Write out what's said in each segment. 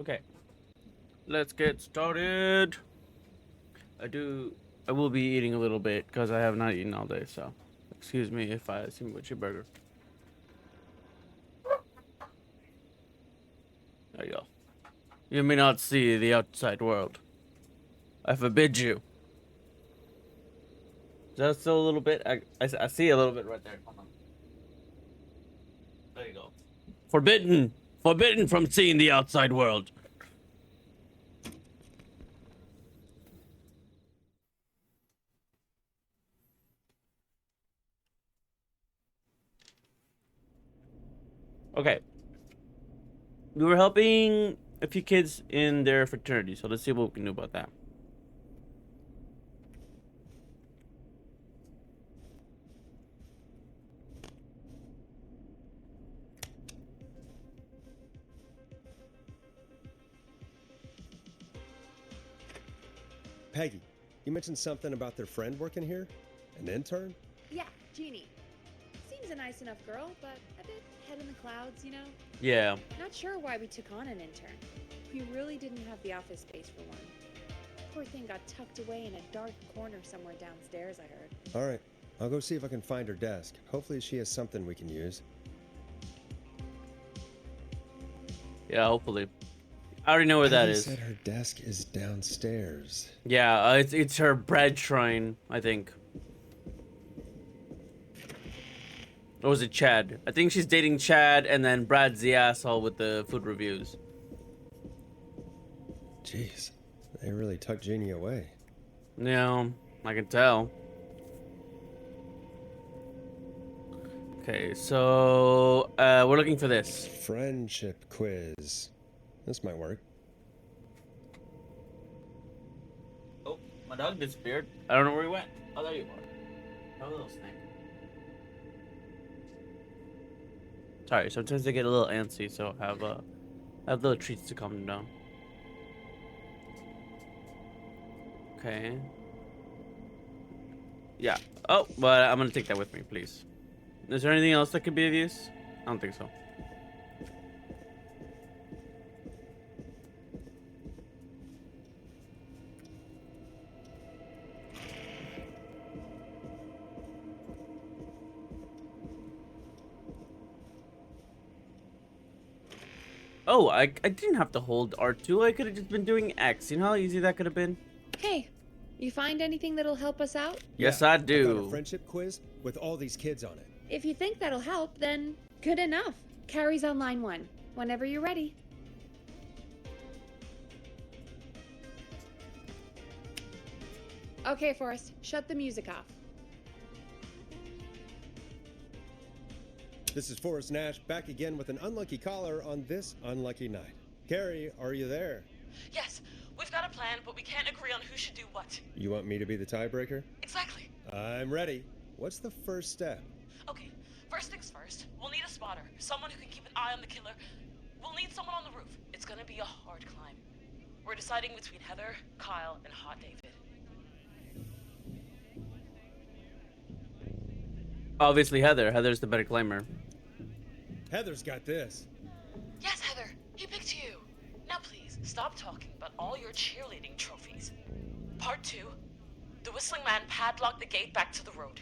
Okay, let's get started. I will be eating a little bit because I have not eaten all day, so excuse me if I seem with your burger. There you go. You may not see the outside world. I forbid you. Is that still a little bit? I see a little bit right there. Hold on. There you go. Forbidden. Forbidden from seeing the outside world. Okay. We were helping a few kids in their fraternity, so let's see what we can do about that. Peggy, you mentioned something about their friend working here? An intern? Yeah, Jeannie. Seems a nice enough girl, but a bit head in the clouds, you know? Yeah. Not sure why we took on an intern. We really didn't have the office space for one. Poor thing got tucked away in a dark corner somewhere downstairs, I heard. All right, I'll go see if I can find her desk. Hopefully she has something we can use. Yeah, hopefully. I already know where that is. Said her desk is downstairs. Yeah, it's her bread shrine, I think. Or was it Chad? I think she's dating Chad, and then Brad's the asshole with the food reviews. Jeez, they really tucked Jeannie away. Yeah, I can tell. Okay, so we're looking for this. Friendship quiz. This might work. Oh, my dog disappeared. I don't know where he went. Oh, there you are. Oh, little snake. Sorry, sometimes they get a little antsy, so I have little treats to calm them down. Okay. Yeah. Oh, but I'm gonna take that with me, please. Is there anything else that could be of use? I don't think so. Oh, I didn't have to hold R2. I could have just been doing X. You know how easy that could have been? Hey, you find anything that'll help us out? Yes, Yeah, I I found do. a friendship quiz with all these kids on it. If you think that'll help, then good enough. Carrie's on line 1. Whenever you're ready. Okay, Forrest, shut the music off. This is Forrest Nash back again with an unlucky caller on this unlucky night. Carrie, are you there? Yes, we've got a plan, but we can't agree on who should do what. You want me to be the tiebreaker? Exactly. I'm ready. What's the first step? Okay, first things first, we'll need a spotter, someone who can keep an eye on the killer. We'll need someone on the roof. It's gonna be a hard climb. We're deciding between Heather, Kyle, and Hot David. Obviously, Heather. Heather's the better climber. Heather's got this. Yes, Heather, he picked you. Now please, stop talking about all your cheerleading trophies. Part 2, the Whistling Man padlocked the gate back to the road.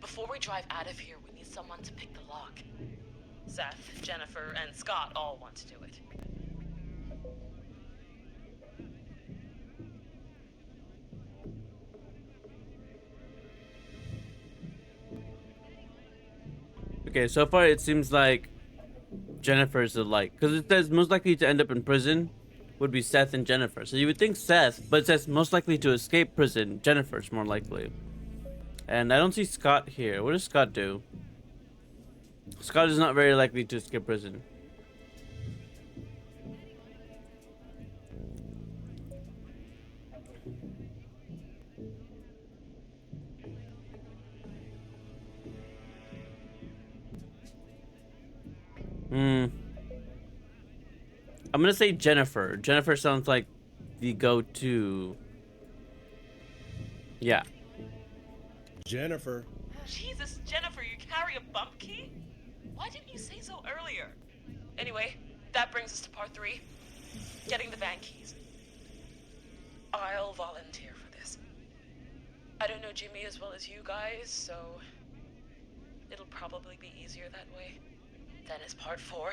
Before we drive out of here, we need someone to pick the lock. Seth, Jennifer, and Scott all want to do it. Okay, so far it seems like Jennifer's the like, because it says most likely to end up in prison would be Seth and Jennifer. So you would think Seth, but it says most likely to escape prison. Jennifer's more likely. And I don't see Scott here. What does Scott do? Scott is not very likely to escape prison. I'm gonna say Jennifer. Jennifer sounds like the go-to. Yeah. Jennifer. Jesus, Jennifer, you carry a bump key? Why didn't you say so earlier? Anyway, that brings us to part 3. getting the van keys. I'll volunteer for this. I don't know Jimmy as well as you guys, so it'll probably be easier that way. Then is part 4.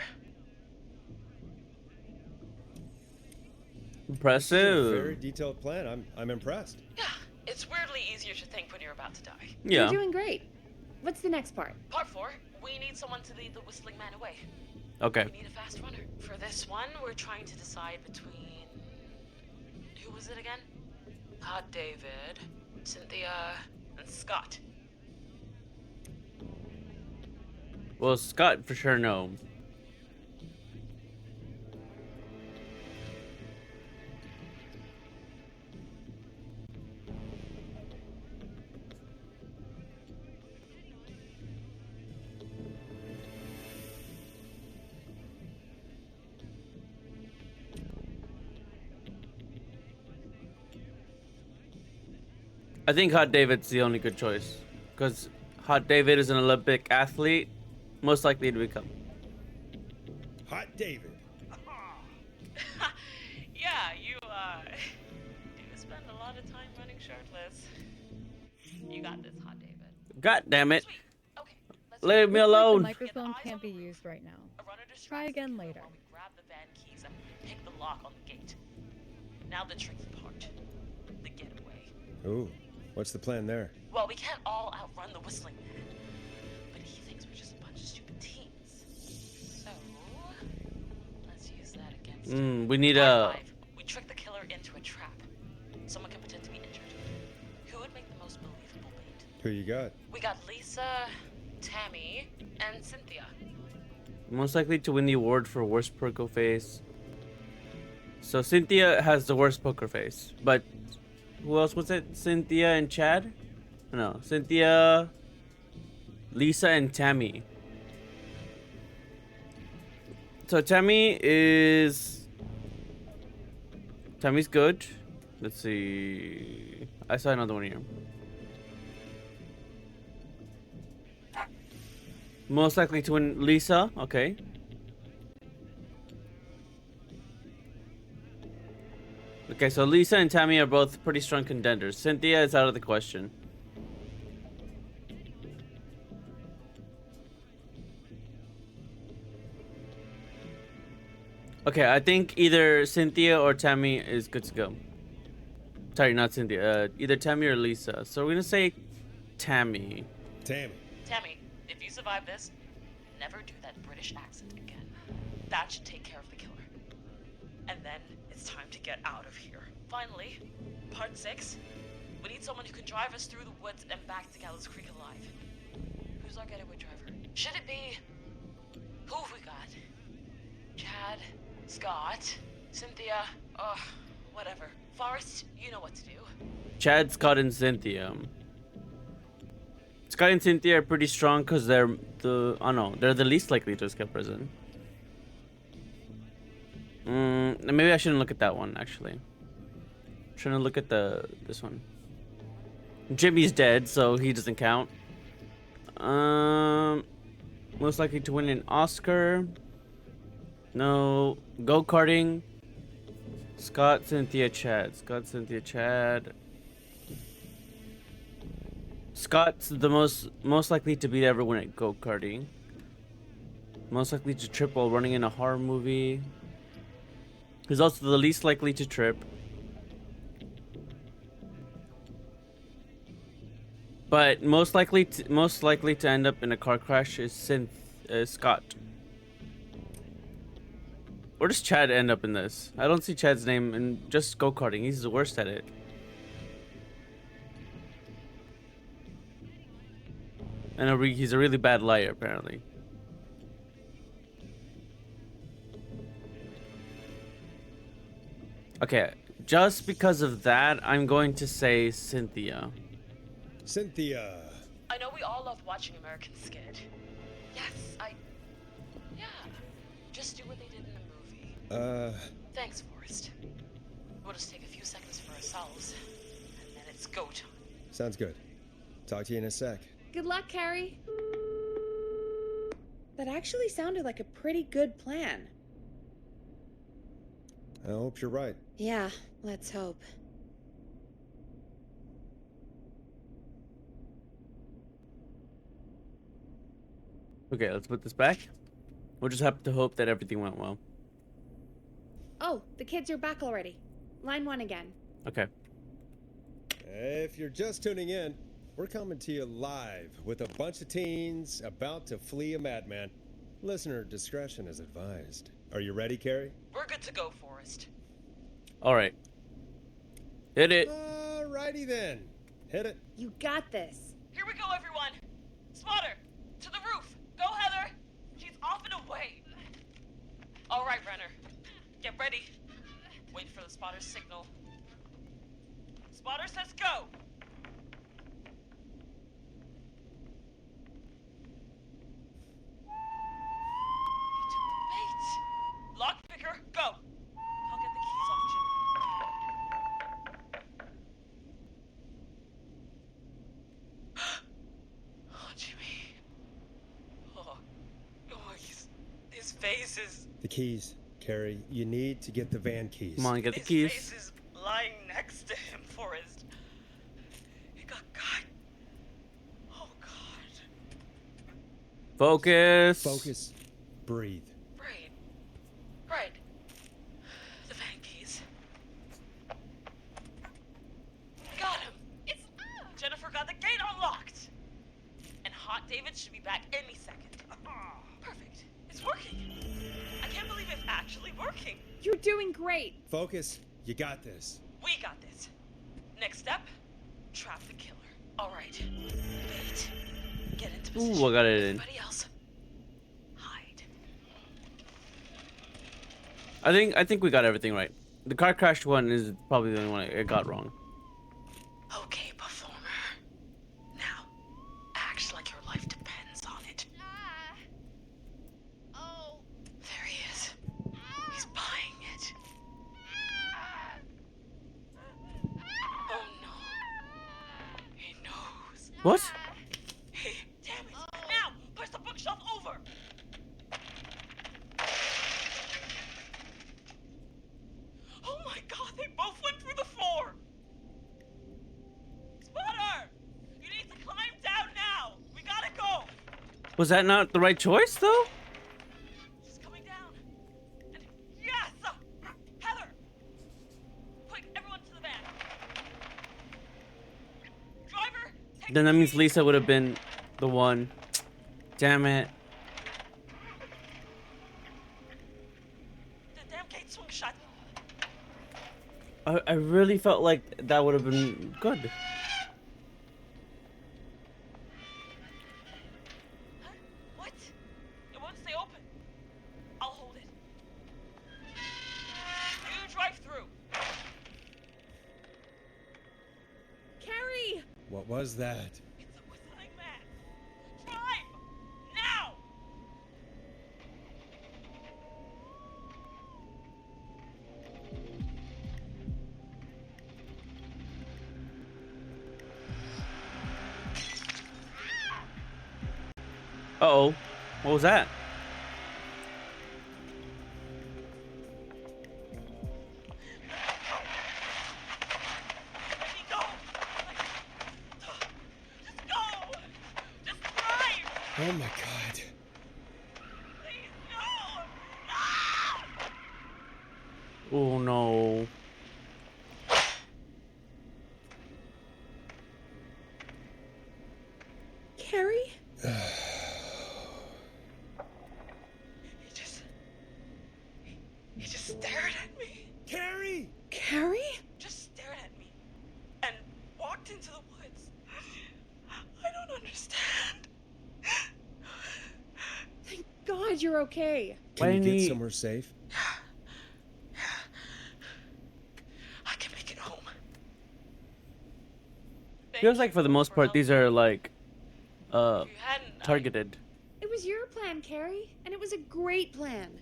This is a very Impressive. detailed plan. I'm impressed. Yeah, it's weirdly easier to think when you're about to die. Yeah. You're doing great. What's the next part? Part 4, we need someone to lead the Whistling Man away. Okay. We need a fast runner. For this one, we're trying to decide between... Who was it again? Hot David, Cynthia, and Scott. Well, Scott for sure no. I think Hot David's the only good choice, because Hot David is an Olympic athlete, most likely to become. Hot David. Yeah, you, do spend a lot of time running shirtless. You got this, Hot David. God damn it! Sweet. Okay, let's Leave me Looks like the alone. microphone can't be used right now. A runner distracts Try the again killer later. while we grab the van keys and pick the lock on the gate. Now the tricky part. The getaway. Ooh, what's the plan there? Well, we can't all outrun the Whistling Man. But he thinks we're just a bunch of stupid teens. So, let's use that against him. We need Part a. 5. We trick the killer into a trap. Someone can pretend to be injured. Who would make the most believable bait? Who you got? We got Lisa, Tammy, and Cynthia. Most likely to win the award for worst poker face. So Cynthia has the worst poker face, but who else was it? Cynthia and Chad? No, Cynthia, Lisa, and Tammy. So Tammy's good. Let's see. I saw another one here. Most likely to win, Lisa. Okay. Okay, so Lisa and Tammy are both pretty strong contenders. Cynthia is out of the question. Okay, I think either Cynthia or Tammy is good to go. Sorry, not Cynthia. Either Tammy or Lisa. So we're gonna say Tammy. Tammy. Tammy, if you survive this, never do that British accent again. That should take care of the killer. And then it's time to get out of here. Finally, part 6. We need someone who can drive us through the woods and back to Gallows Creek alive. Who's our getaway driver? Should it be... Who have we got? Chad, Scott, Cynthia, whatever. Forrest, you know what to do. Chad, Scott, and Cynthia. Scott and Cynthia are pretty strong because they're they're the least likely to escape prison. Maybe I shouldn't look at that one actually. Shouldn't look at this one. Jimmy's dead, so he doesn't count. Most likely to win an Oscar. No. Go-karting. Scott, Cynthia, Chad. Scott, Cynthia, Chad. Scott's the most likely to beat everyone at go-karting. Most likely to trip while running in a horror movie. He's also the least likely to trip. But most likely to end up in a car crash is Scott. Where does Chad end up in this? I don't see Chad's name in just go-karting. He's the worst at it. And he's a really bad liar, apparently. Okay, just because of that, I'm going to say Cynthia. Cynthia. I know we all love watching American Skid. Yes, yeah. Just do what they did in the movie. Thanks, Forrest. We'll just take a few seconds for ourselves, and then it's go time. Sounds good. Talk to you in a sec. Good luck, Carrie. That actually sounded like a pretty good plan. I hope you're right. Yeah, let's hope. Okay, let's put this back. We'll just have to hope that everything went well. Oh, the kids are back already. Line 1 again. Okay. If you're just tuning in, we're coming to you live with a bunch of teens about to flee a madman. Listener discretion is advised. Are you ready, Carrie? We're good to go, Forrest. All right. Hit it. Alrighty then. Hit it. You got this. Here we go, everyone. Spotter, to the roof. Go, Heather. She's off and away. All right, Renner. Get ready. Wait for the spotter's signal. Spotter says go. He took the bait. Lockpicker, go. I'll get the keys off Jimmy. Oh, Jimmy. Oh, his face is... The keys, Carrie. You need to get the van keys. Come on, get the His keys. face is lying next to him, Forrest. He got caught. Oh, God. Focus. Focus. Breathe. Right. Right. The van keys. Got him. It's... Jennifer got the gate unlocked. And Hot David should be back any second. Perfect. It's working. I can't believe it's actually working. You're doing great. Focus. You got this. We got this. Next step, trap the killer. All right. Wait. Get into position. Ooh, I got it in. Everybody else, hide. I think we got everything right. The car crash one is probably the only one I got wrong. Okay, performer. Now, act like your life depends on it. Oh. There he is. He's buying it. Oh no. He knows. What? Hey, damn it. Now, push the bookshelf over. Oh my god, they both went through the floor. Spotter! You need to climb down now. We gotta go. Was that not the right choice though? She's coming down. And yes! Heather! Quick, everyone to the van. Driver, take Then the that means lead. Lisa would have been the one. Damn it. The damn gate swung shut. I really felt like that would have been good. Huh? What? It won't stay open. I'll hold it. You drive through. Carrie! What was that? It's a whistling man. Drive! Now! Uh-oh. What was that? Let me go! Just go! Just drive! Oh my god. Please, no! Ah! Oh no. Carrie? He just stared at me. Carrie! Carrie? Just stared at me. And walked into the woods. I don't understand. Thank God you're okay. Can Why you didn't get he- somewhere safe? I can make it home. Feels like for the most part these are like If you hadn't, targeted. It was your plan, Carrie, and it was a great plan.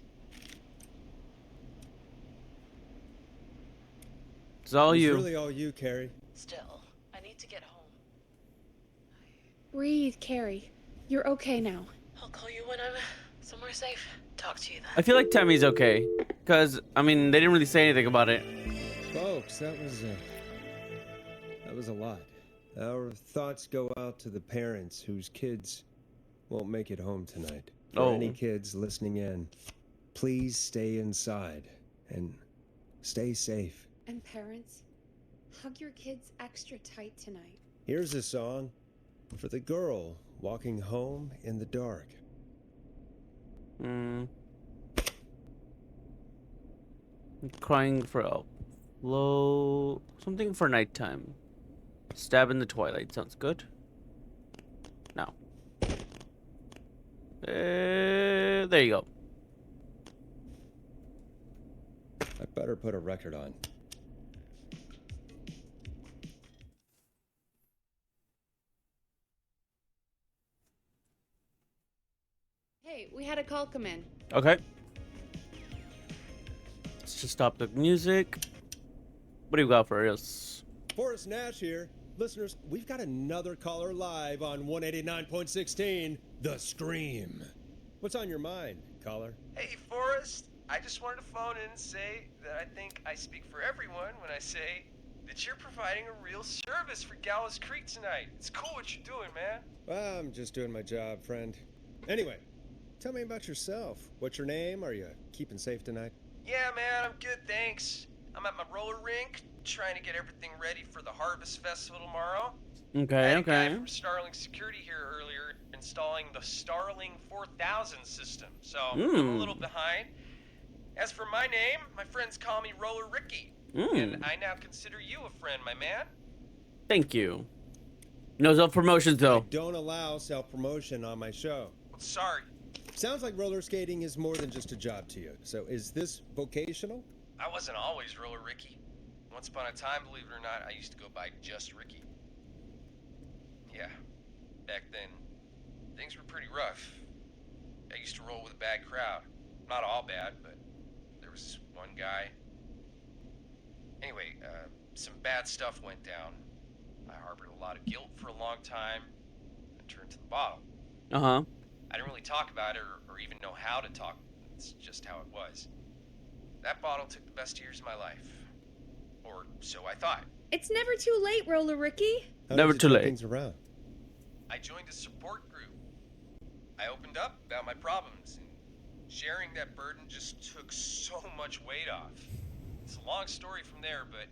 It's all It's you. really all you, Carrie. Still, I need to get home. Breathe, Carrie. You're okay now. I'll call you when I'm somewhere safe. Talk to you then. I feel like Tammy's okay, because I mean they didn't really say anything about it. Folks, that was a lot. Our thoughts go out to the parents whose kids won't make it home tonight. For any kids listening in, please stay inside and stay safe. And parents, hug your kids extra tight tonight. Here's a song for the girl walking home in the dark. Crying for help. Low something for nighttime. Stab in the twilight sounds good. No. There you go. I better put a record on. Hey, we had a call come in. Okay. Let's just stop the music. What do you got for us? Forrest Nash here. Listeners, we've got another caller live on 189.16, The Scream. What's on your mind, caller? Hey, Forrest. I just wanted to phone in and say that I think I speak for everyone when I say that you're providing a real service for Gallows Creek tonight. It's cool what you're doing, man. Well, I'm just doing my job, friend. Anyway, tell me about yourself. What's your name? Are you keeping safe tonight? Yeah, man, I'm good, thanks. I'm at my roller rink, trying to get everything ready for the Harvest Festival tomorrow. I Okay, had a guy okay. from Starling Security here earlier installing the Starling 4000 system, so I'm a little behind. As for my name, my friends call me Roller Ricky, and I now consider you a friend, my man. Thank you. No self-promotions though. I don't allow self-promotion on my show. Well, sorry. Sounds like roller skating is more than just a job to you. So is this vocational? I wasn't always Roller Ricky. Once upon a time, believe it or not, I used to go by just Ricky. Yeah, back then, things were pretty rough. I used to roll with a bad crowd. Not all bad, but there was this one guy. Anyway, some bad stuff went down. I harbored a lot of guilt for a long time and turned to the bottle. Uh-huh. I didn't really talk about it or even know how to talk. It's just how it was. That bottle took the best years of my life. Or so I thought. It's never too late, Roller Ricky. How Never did too you turn late. Things around? I joined a support group. I opened up about my problems, and sharing that burden just took so much weight off. It's a long story from there, but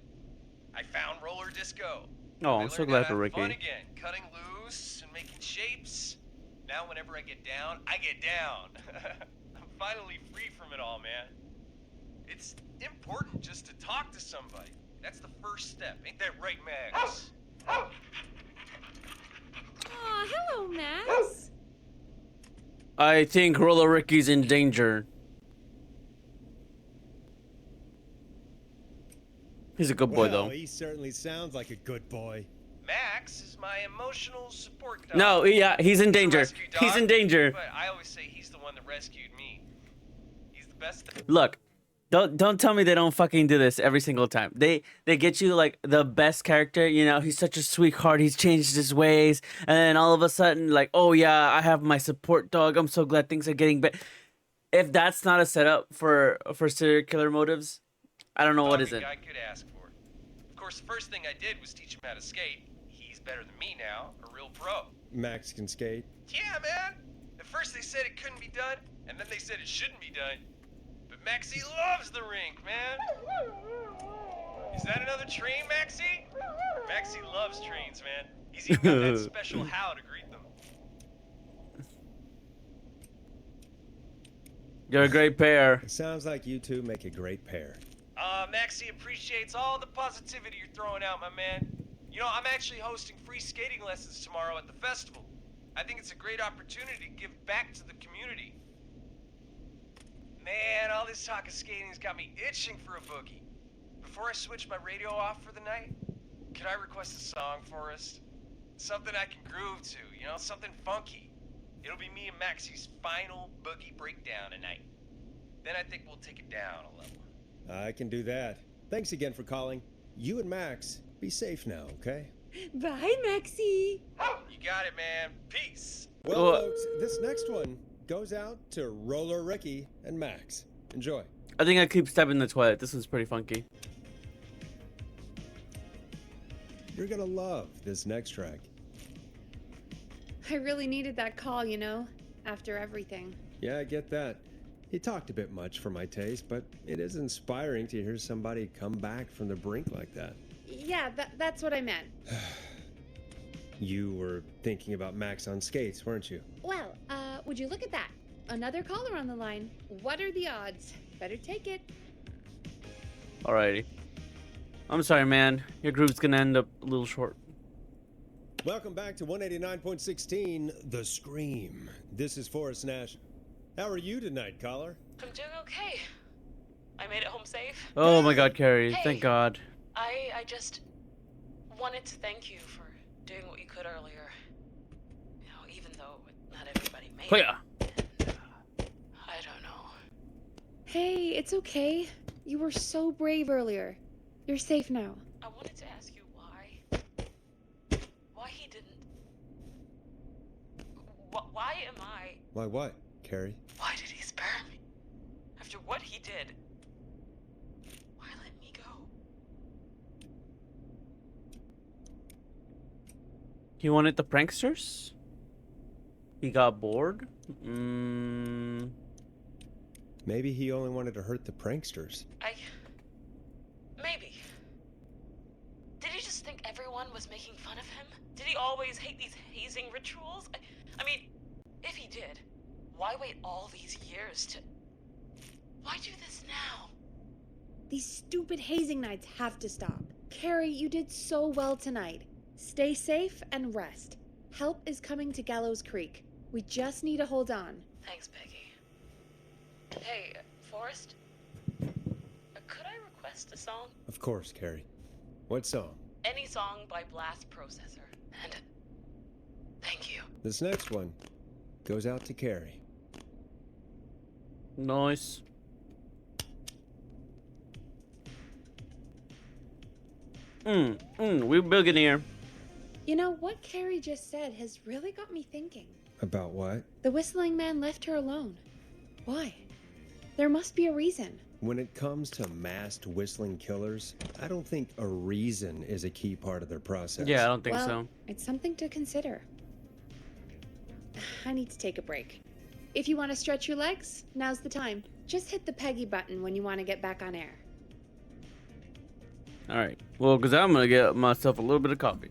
I found roller disco. Oh, I I'm so learned glad how to for have fun Ricky. again, cutting loose and making shapes. Now whenever I get down, I get down. I'm finally free from it all, man. It's important just to talk to somebody. That's the first step. Ain't that right, Max? Aw, hello, Max. I think Roller Ricky's in danger. He's a good boy, Well, though. he certainly sounds like a good boy. Max is my emotional support dog. No, yeah, he's in He's a danger. rescue He's dog, in danger. But I always say he's the one that rescued me. He's the best. Look, don't tell me they don't fucking do this every single time. They get you like the best character, you know, he's such a sweetheart, he's changed his ways, and then all of a sudden, like, oh yeah, I have my support dog, I'm so glad things are getting better. If that's not a setup for serial killer motives, I don't know what is it. I could ask for. Of course, the first thing I did was teach him how to skate. He's better than me now, a real pro. Max can skate. Yeah, man. At first they said it couldn't be done, and then they said it shouldn't be done. But Maxie loves the rink, man. Is that another train, Maxie? Maxie loves trains, man. He's even got that special how to greet them. You're a great pair. It sounds like you two make a great pair. Maxie appreciates all the positivity you're throwing out, my man. You know, I'm actually hosting free skating lessons tomorrow at the festival. I think it's a great opportunity to give back to the community. Man, all this talk of skating's got me itching for a boogie. Before I switch my radio off for the night, could I request a song for us? Something I can groove to, you know, something funky. It'll be me and Maxie's final boogie breakdown tonight. Then I think we'll take it down a level. I can do that. Thanks again for calling. You and Max, be safe now, okay? Bye, Maxie. You got it, man. Peace. Well, folks, this next one goes out to Roller Ricky and Max. Enjoy. I think I keep stepping the toilet. This one's pretty funky. You're gonna love this next track. I really needed that call, you know, after everything. Yeah, I get that. He talked a bit much for my taste, but it is inspiring to hear somebody come back from the brink like that. Yeah, that's what I meant. You were thinking about Max on skates, weren't you? Well, would you look at that? Another caller on the line. What are the odds? Better take it. Alrighty. I'm sorry, man. Your group's gonna end up a little short. Welcome back to 189.16, The Scream. This is Forrest Nash. How are you tonight, caller? I'm doing okay. I made it home safe. Oh my god, Carrie. Hey. Thank God. I just wanted to thank you for doing what you could earlier. You know, even though not everybody made Oh it. yeah. I don't know. Hey, it's okay. You were so brave earlier. You're safe now. I wanted to ask you why he didn't. Why am I? Why what, Carrie? Why did he spare me? After what he did, why let me go? He wanted the pranksters? He got bored? Maybe he only wanted to hurt the pranksters. Maybe. Did he just think everyone was making fun of him? Did he always hate these hazing rituals? I mean, if he did, why wait all these years to... Why do this now? These stupid hazing nights have to stop. Carrie, you did so well tonight. Stay safe and rest. Help is coming to Gallows Creek. We just need to hold on. Thanks, Peggy. Hey, Forrest? Could I request a song? Of course, Carrie. What song? Any song by Blast Processor. And thank you. This next one goes out to Carrie. Nice. We're big in here. You know, what Carrie just said has really got me thinking. About what? The whistling man left her alone. Why? There must be a reason. When it comes to masked whistling killers, I don't think a reason is a key part of their process. Yeah, I don't think Well, so. it's something to consider. I need to take a break. If you want to stretch your legs, now's the time. Just hit the Peggy button when you want to get back on air. Alright. Well, because I'm going to get myself a little bit of coffee.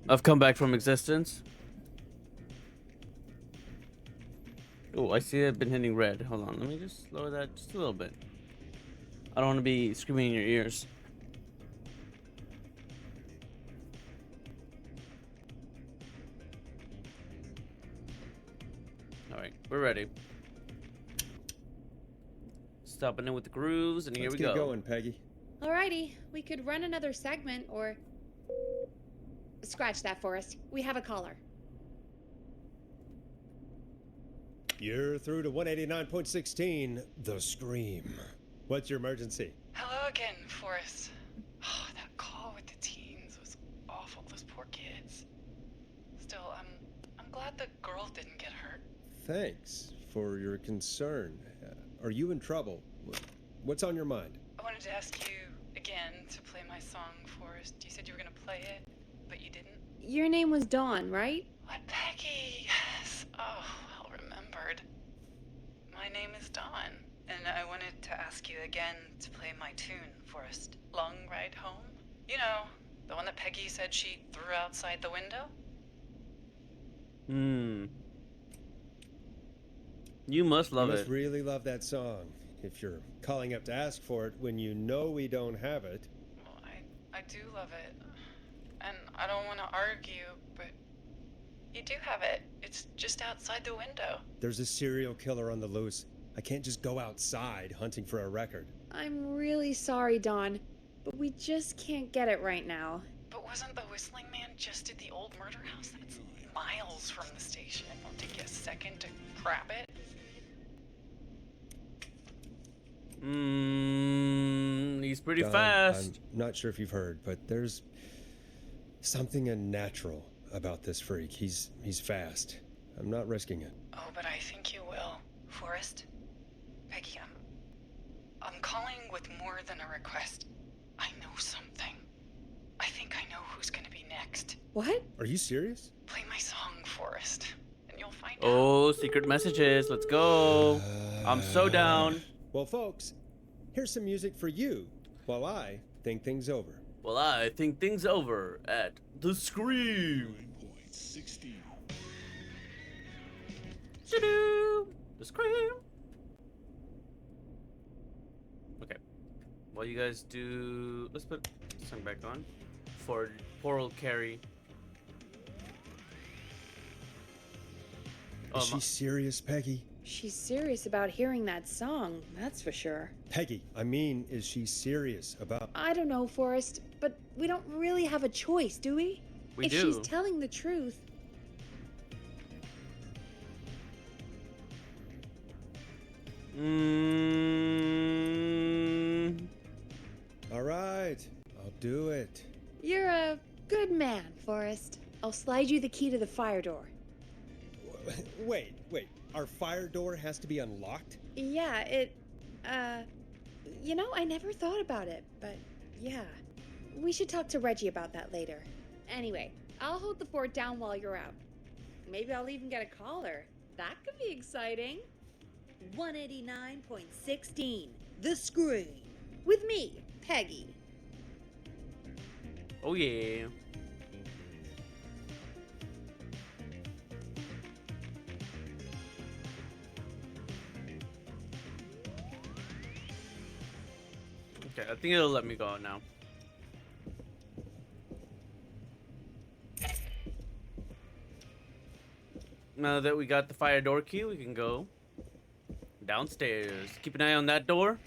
I've come back from existence. Oh, I see I've been hitting red. Hold on, let me just lower that just a little bit. I don't want to be screaming in your ears. Alright, we're ready. Stopping in with the grooves, and here Let's we get go. going, Peggy. Alrighty, we could run another segment or... Scratch that, Forrest. We have a caller. You're through to 189.16, The Scream. What's your emergency? Hello again, Forrest. Oh, that call with the teens was awful. Those poor kids. Still, I'm glad the girl didn't get hurt. Thanks for your concern. Are you in trouble? What's on your mind? I wanted to ask you again to play my song, Forrest. You said you were gonna play it, but you didn't. Your name was Dawn, right? What, Peggy? Yes. Oh, well remembered. My name is Dawn, and I wanted to ask you again to play my tune, Forrest. Long Ride Home? You know, the one that Peggy said she threw outside the window? You must You love must it. really love that song if you're calling up to ask for it when you know we don't have it. Well, I do love it. And I don't want to argue, but you do have it. It's just outside the window. There's a serial killer on the loose. I can't just go outside hunting for a record. I'm really sorry, Dawn, but we just can't get it right now. But wasn't the Whistling Man just at the old murder house? That's miles from the station. It won't take you a second to grab it. He's pretty Don, fast. I'm not sure if you've heard, but there's something unnatural about this freak. He's fast. I'm not risking it. Oh, but I think you will. Forrest? Peggy, I'm calling with more than a request. I know something. I think I know who's gonna be next. What? Are you serious? Play my song, Forrest, and you'll find out. Oh, secret messages. Let's go. I'm so down. Well, folks, here's some music for you while I think things over. Well, I think things over at the Scream. 9.16. Shadoo! The Scream. Okay. While you guys do, let's put this song back on for poor old Carrie. Is she serious, Peggy? She's serious about hearing that song, that's for sure. Peggy, I mean, is she serious about... I don't know, Forrest, but we don't really have a choice, do we? We if do. she's telling the truth. All right, I'll do it. You're a good man, Forrest. I'll slide you the key to the fire door. Wait. Our fire door has to be unlocked? Yeah, you know, I never thought about it, but yeah. We should talk to Reggie about that later. Anyway, I'll hold the fort down while you're out. Maybe I'll even get a caller. That could be exciting. 189.16, The Scream. With me, Peggy. Oh yeah. Okay, I think it'll let me go now. Now that we got the fire door key, we can go downstairs. Keep an eye on that door.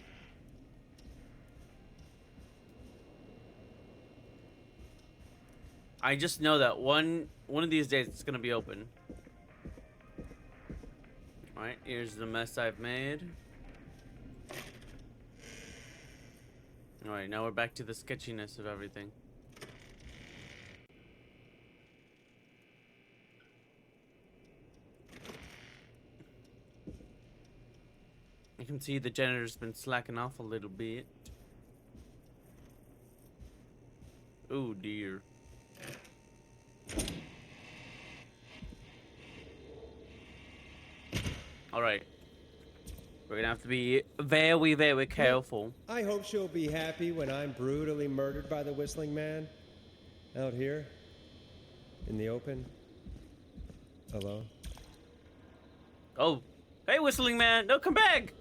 I just know that one of these days it's gonna be open. Alright, here's the mess I've made. Alright, now we're back to the sketchiness of everything. You can see the janitor's been slacking off a little bit. Oh dear. Alright. We're gonna have to be very, very careful. I hope she'll be happy when I'm brutally murdered by the Whistling Man. Out here. In the open. Alone. Oh. Hey, Whistling Man! No, come back!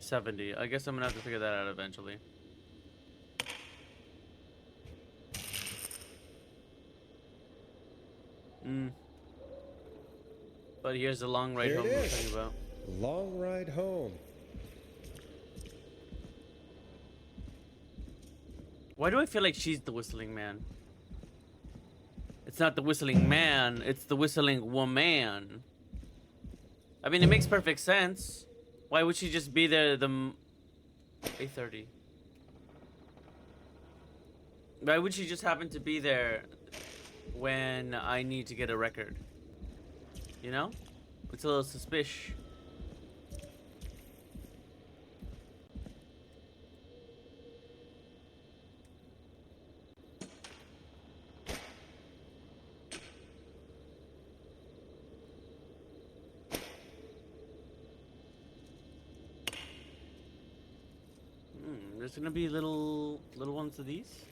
$70. I guess I'm gonna have to figure that out eventually. But here's the long ride Here home it we're is. talking about. Long ride home. Why do I feel like she's the Whistling Man? It's not the Whistling Man, it's the Whistling Woman. I mean, it makes perfect sense. Why would she just be there 8:30? Why would she just happen to be there when I need to get a record? You know? It's a little suspicious. there's gonna be little ones of these.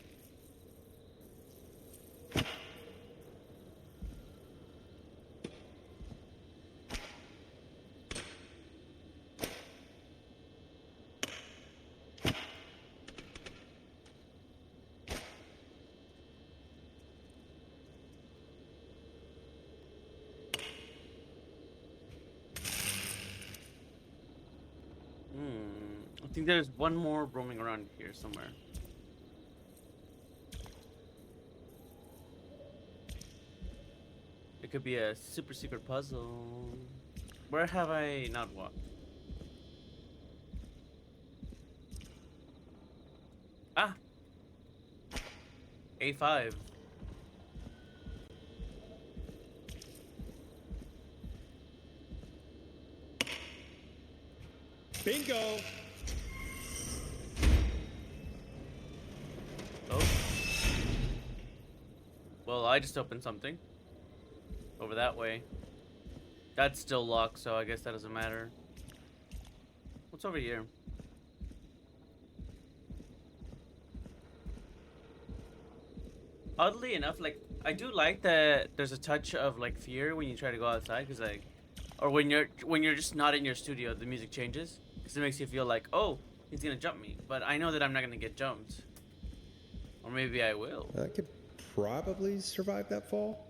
I think there's one more roaming around here somewhere. It could be a super secret puzzle. Where have I not walked? Ah! A5. Bingo! Oh. Well, I just opened something. Over that way. That's still locked, so I guess that doesn't matter. What's over here? Oddly enough, like, I do like that there's a touch of, like, fear when you try to go outside, because, like, or when you're just not in your studio, the music changes. Because it makes you feel like, oh, he's gonna jump me. But I know that I'm not gonna get jumped. Or maybe I will. I could probably survive that fall.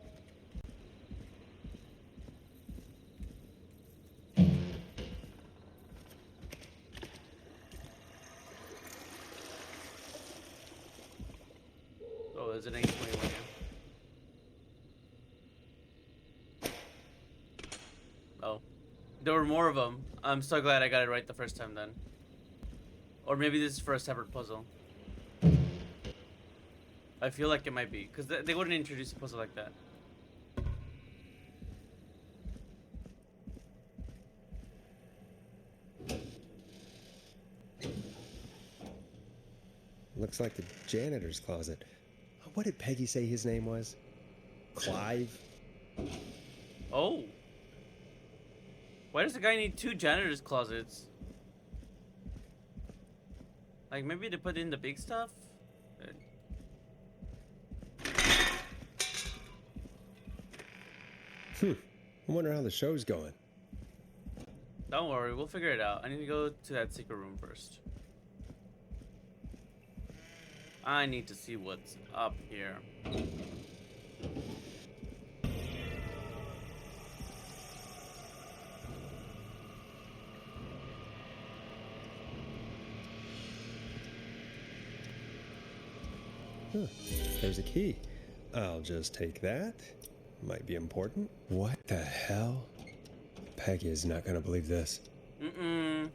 Oh, there's an 821 here. Oh. There were more of them. I'm so glad I got it right the first time then. Or maybe this is for a separate puzzle. I feel like it might be, because they wouldn't introduce a puzzle like that. Looks like the janitor's closet. What did Peggy say his name was? Clive? Oh. Why does the guy need 2 janitor's closets? Like, maybe to put in the big stuff? I wonder how the show's going. Don't worry, we'll figure it out. I need to go to that secret room first. I need to see what's up here. Huh. There's a key. I'll just take that. Might be important. What the hell? Peggy is not gonna believe this. Mm-mm.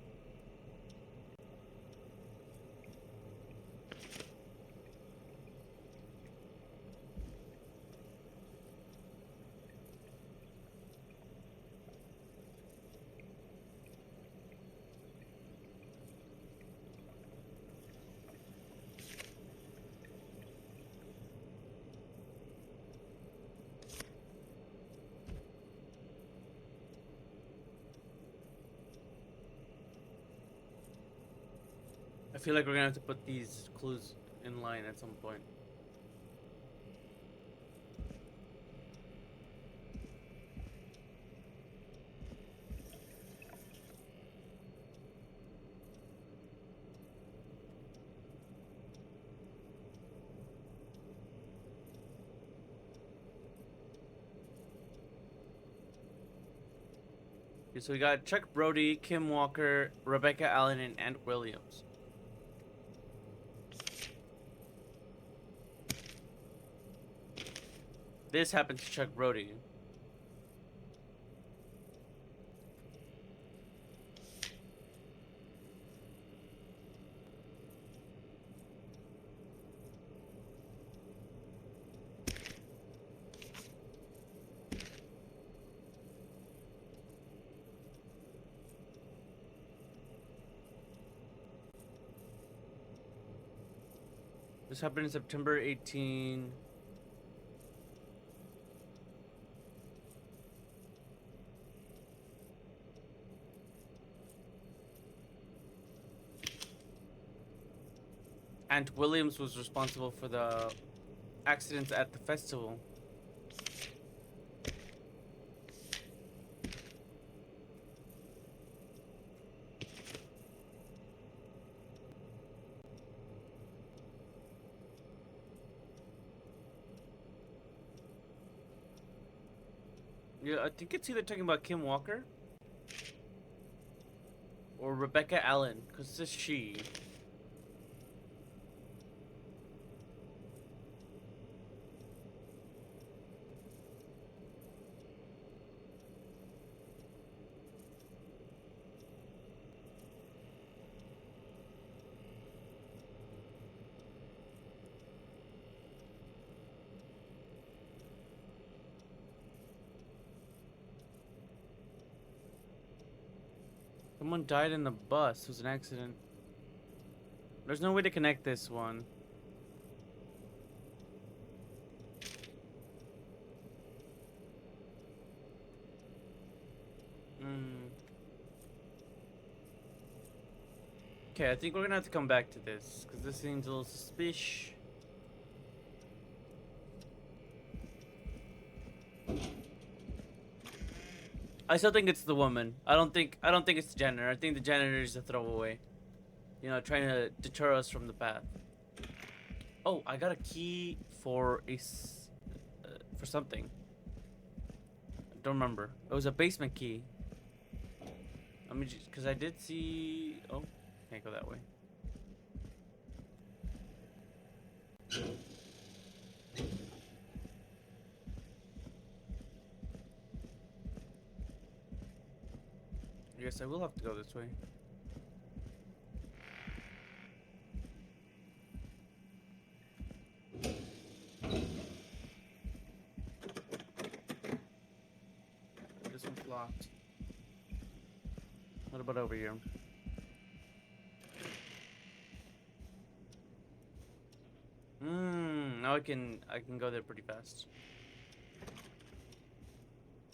I feel like we're gonna have to put these clues in line at some point. Okay, so we got Chuck Brody, Kim Walker, Rebecca Allen, and Ant Williams. This happened to Chuck Brody. This happened in September 18. Aunt Williams was responsible for the accidents at the festival. Yeah, I think it's either talking about Kim Walker or Rebecca Allen, because it says she. Someone died in the bus. It was an accident. There's no way to connect this one. Okay, I think we're gonna have to come back to this, because this seems a little suspicious. I still think it's the woman. I don't think it's the janitor. I think the janitor is a throwaway. You know, trying to deter us from the path. Oh, I got a key for for something. I don't remember. It was a basement key. Let me just, because I did see. Oh, can't go that way. I guess I will have to go this way. This one's locked. What about over here? Now I can go there pretty fast.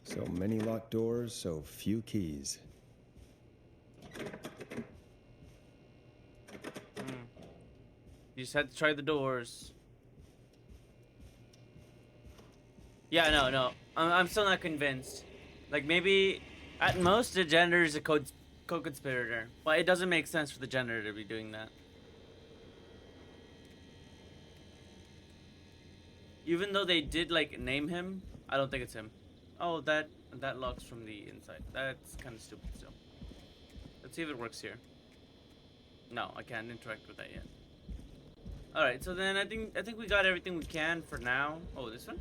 So many locked doors, so few keys. You just had to try the doors. Yeah, no. I'm still not convinced. Like, maybe, at most, the janitor is a co-conspirator. But it doesn't make sense for the janitor to be doing that. Even though they did, like, name him, I don't think it's him. Oh, that locks from the inside. That's kind of stupid still. Let's see if it works here. No, I can't interact with that yet. Alright, so then I think we got everything we can for now. Oh, this one?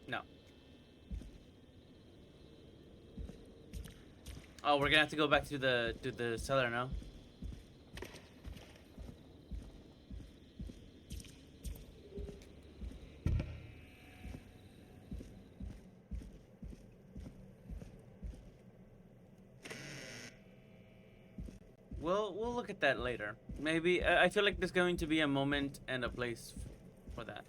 No. Oh, we're gonna have to go back to the cellar now. We'll look at that later. Maybe I feel like there's going to be a moment and a place for that.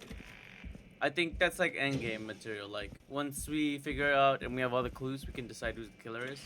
I think that's like endgame material. Like once we figure out and we have all the clues, we can decide who the killer is.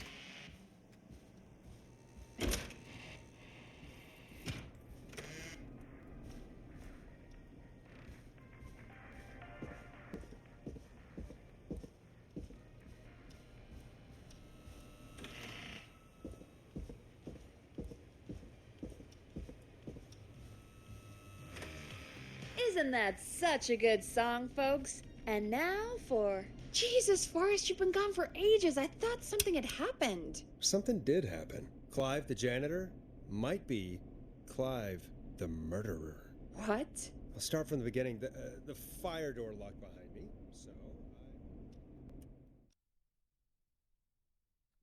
Isn't that such a good song, folks? And now for... Jesus, Forrest, you've been gone for ages. I thought something had happened. Something did happen. Clive, the janitor, might be Clive, the murderer. What? I'll start from the beginning. The fire door locked behind me, so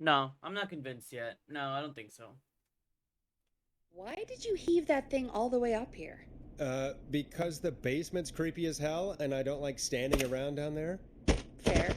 No, I'm not convinced yet. No, I don't think so. Why did you heave that thing all the way up here? Because the basement's creepy as hell, and I don't like standing around down there. Fair.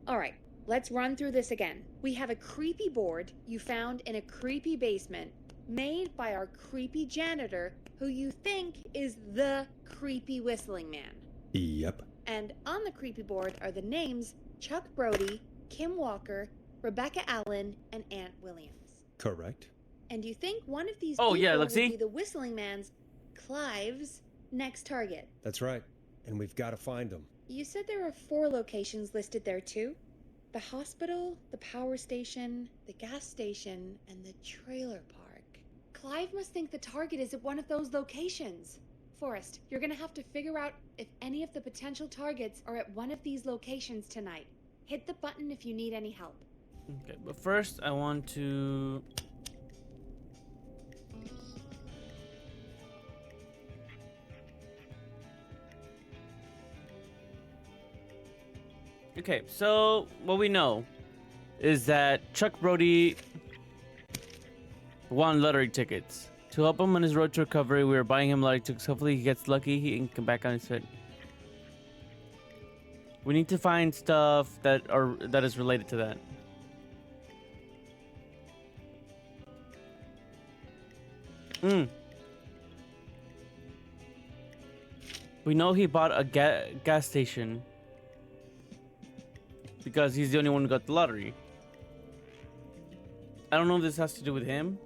Alright, let's run through this again. We have a creepy board you found in a creepy basement, made by our creepy janitor, who you think is the creepy whistling man. Yep. And on the creepy board are the names Chuck Brody, Kim Walker, Rebecca Allen, and Aunt Williams. Correct. And you think one of these Oh, people yeah, look, would see? be the whistling man's... Clive's next target. That's right. And we've got to find them. You said there are 4 locations listed there too? The hospital, the power station, the gas station, and the trailer park. Clive must think the target is at one of those locations. Forrest, you're gonna have to figure out if any of the potential targets are at one of these locations tonight. Hit the button if you need any help. Okay, but first I want to... Okay, so what we know is that Chuck Brody won lottery tickets. To help him on his road to recovery, we are buying him lottery tickets. Hopefully he gets lucky, he can come back on his feet. We need to find stuff that is related to that. We know he bought a gas station because he's the only one who got the lottery. I don't know if this has to do with him.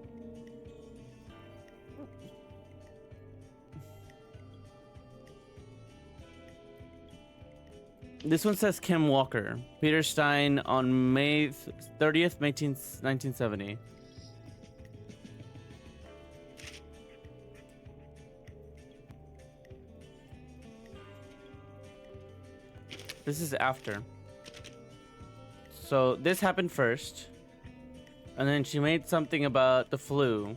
This one says Kim Walker, Peter Stein on May 30th, 1970. This is after. So this happened first. And then she made something about the flu.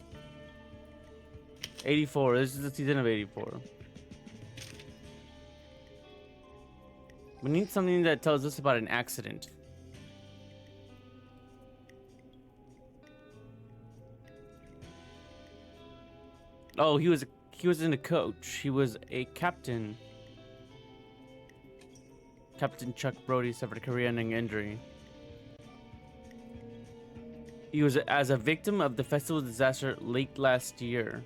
84. This is the season of 84. We need something that tells us about an accident. Oh, he wasn't a coach. He was a captain. Captain Chuck Brody suffered a career-ending injury. He was as a victim of the festival disaster late last year.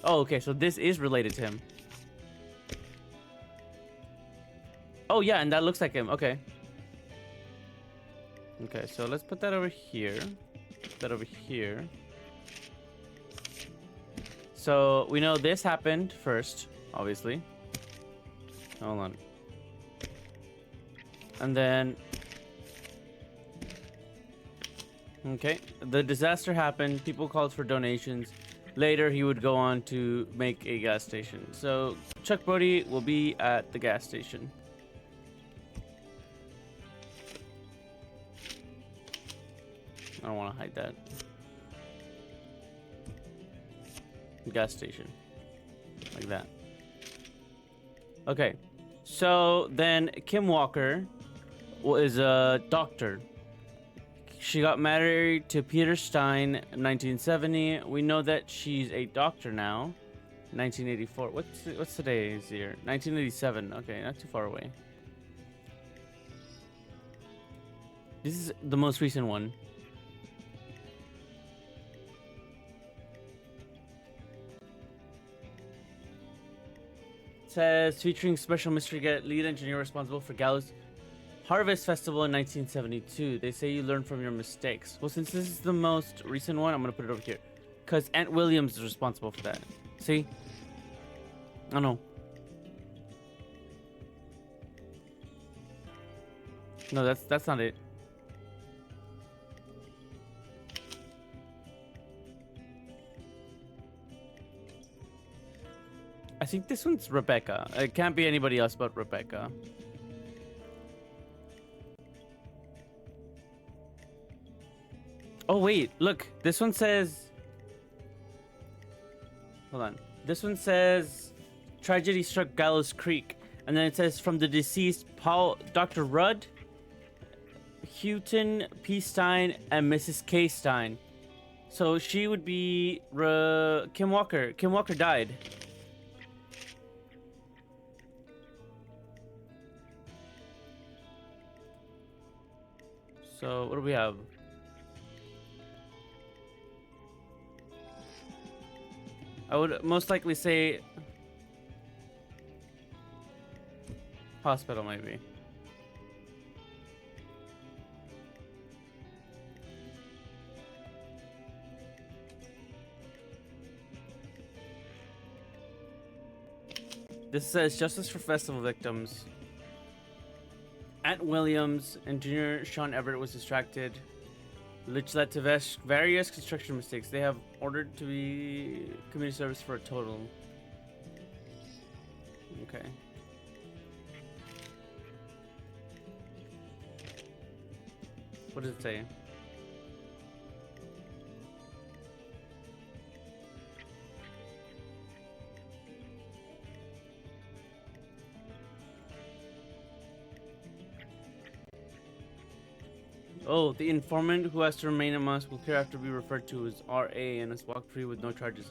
Oh, okay, so this is related to him. Oh, yeah, and that looks like him. Okay. Okay, so let's put that over here. Put that over here. So we know this happened first, obviously. Hold on. And then... Okay, the disaster happened. People called for donations. Later, he would go on to make a gas station. So Chuck Brody will be at the gas station. I don't want to hide that. Gas station. Like that. Okay. So then Kim Walker is a doctor. She got married to Peter Stein in 1970. We know that she's a doctor now. 1984. What's today's year? 1987. Okay, not too far away. This is the most recent one. It says featuring special mystery guest lead engineer responsible for Gallows Harvest Festival in 1972. They say you learn from your mistakes. Well, since this is the most recent one, I'm gonna put it over here, because Aunt Williams is responsible for that. See? I know. No, that's not it. I think this one's Rebecca. It can't be anybody else but Rebecca. Oh wait, look. This one says... Hold on. This one says tragedy struck Gallows Creek. And then it says from the deceased Paul, Dr. Rudd, Houghton P. Stein, and Mrs. K. Stein. So she would be Kim Walker. Kim Walker died. So what do we have? I would most likely say hospital, maybe. This says justice for festival victims. Ant Williams and Junior Sean Everett was distracted, which led to various construction mistakes. They have ordered to be community service for a total. Okay. What does it say? Oh, the informant who has to remain among us will hereafter be referred to as RA and is walked free with no charges.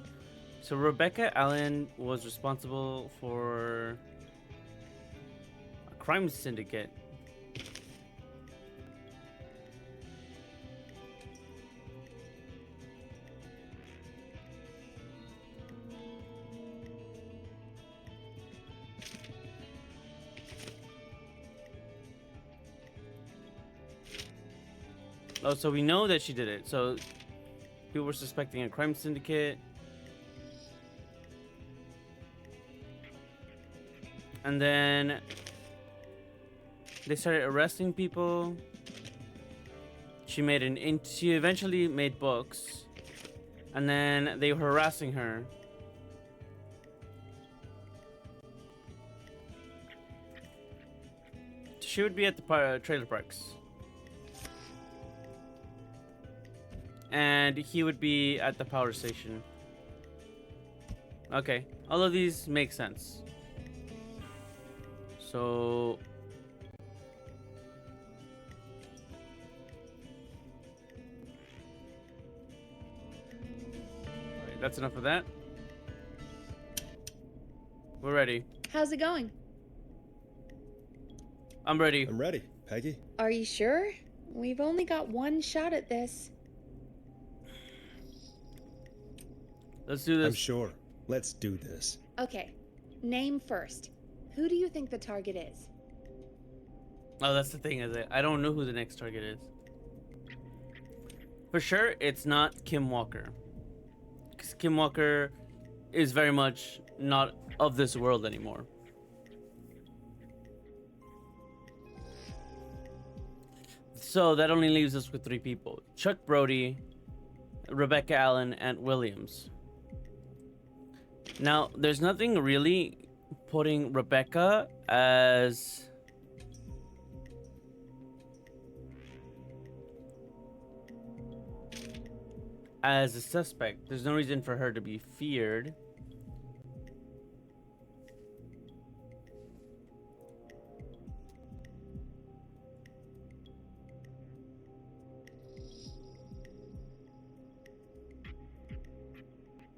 So Rebecca Allen was responsible for a crime syndicate. Oh, so we know that she did it. So people were suspecting a crime syndicate. And then they started arresting people. She eventually made books. And then they were harassing her. She would be at the trailer parks. And he would be at the power station. Okay, all of these make sense. So alright, that's enough of that. We're ready. How's it going? I'm ready. I'm ready, Peggy. Are you sure? We've only got one shot at this. Let's do this. I'm sure. Let's do this. Okay, name first. Who do you think the target is? Oh, that's the thing, is it? I don't know who the next target is. For sure, it's not Kim Walker. Because Kim Walker is very much not of this world anymore. So that only leaves us with 3 people. Chuck Brody, Rebecca Allen, and Williams. Now, there's nothing really putting Rebecca as a suspect. There's no reason for her to be feared.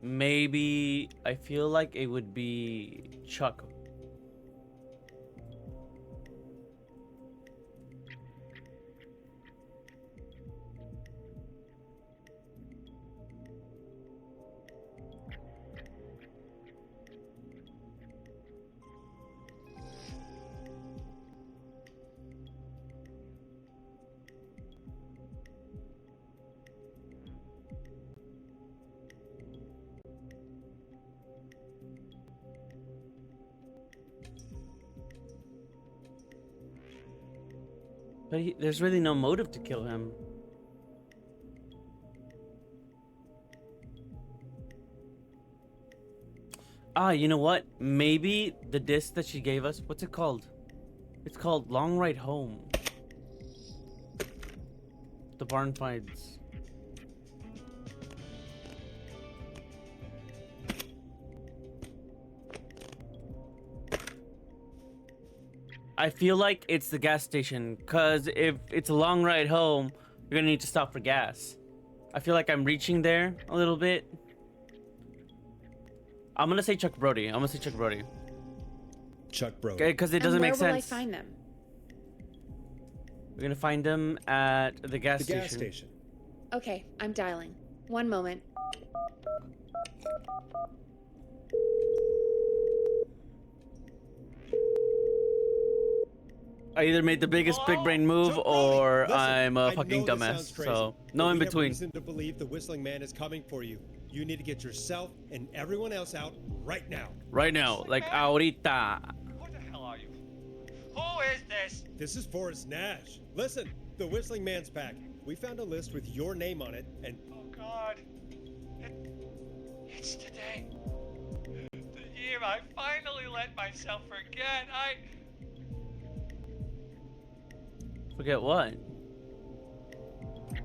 Maybe I feel like it would be Chuck. But there's really no motive to kill him. Ah, you know what? Maybe the disc that she gave us, what's it called? It's called Long Ride Home. The barn finds. I feel like it's the gas station, because if it's a long ride home, you're gonna need to stop for gas. I feel like I'm reaching there a little bit. I'm gonna say Chuck Brody. Chuck Brody. Because it doesn't make sense. Where will I find them? We're gonna find them at the gas station. Gas station. Okay, I'm dialing. One moment. I either made the biggest big brain move Chuck Brody, or listen, I'm a I fucking know this dumbass. sounds crazy, So but no in we have between. reason to believe the Whistling Man is coming for you. You need to get yourself and everyone else out right now. Right now, like ahorita. Who the hell are you? Who is this? This is Forrest Nash. Listen, the Whistling Man's pack. We found a list with your name on it, and Oh God. It's today. The year I finally let myself forget. Forget what? quit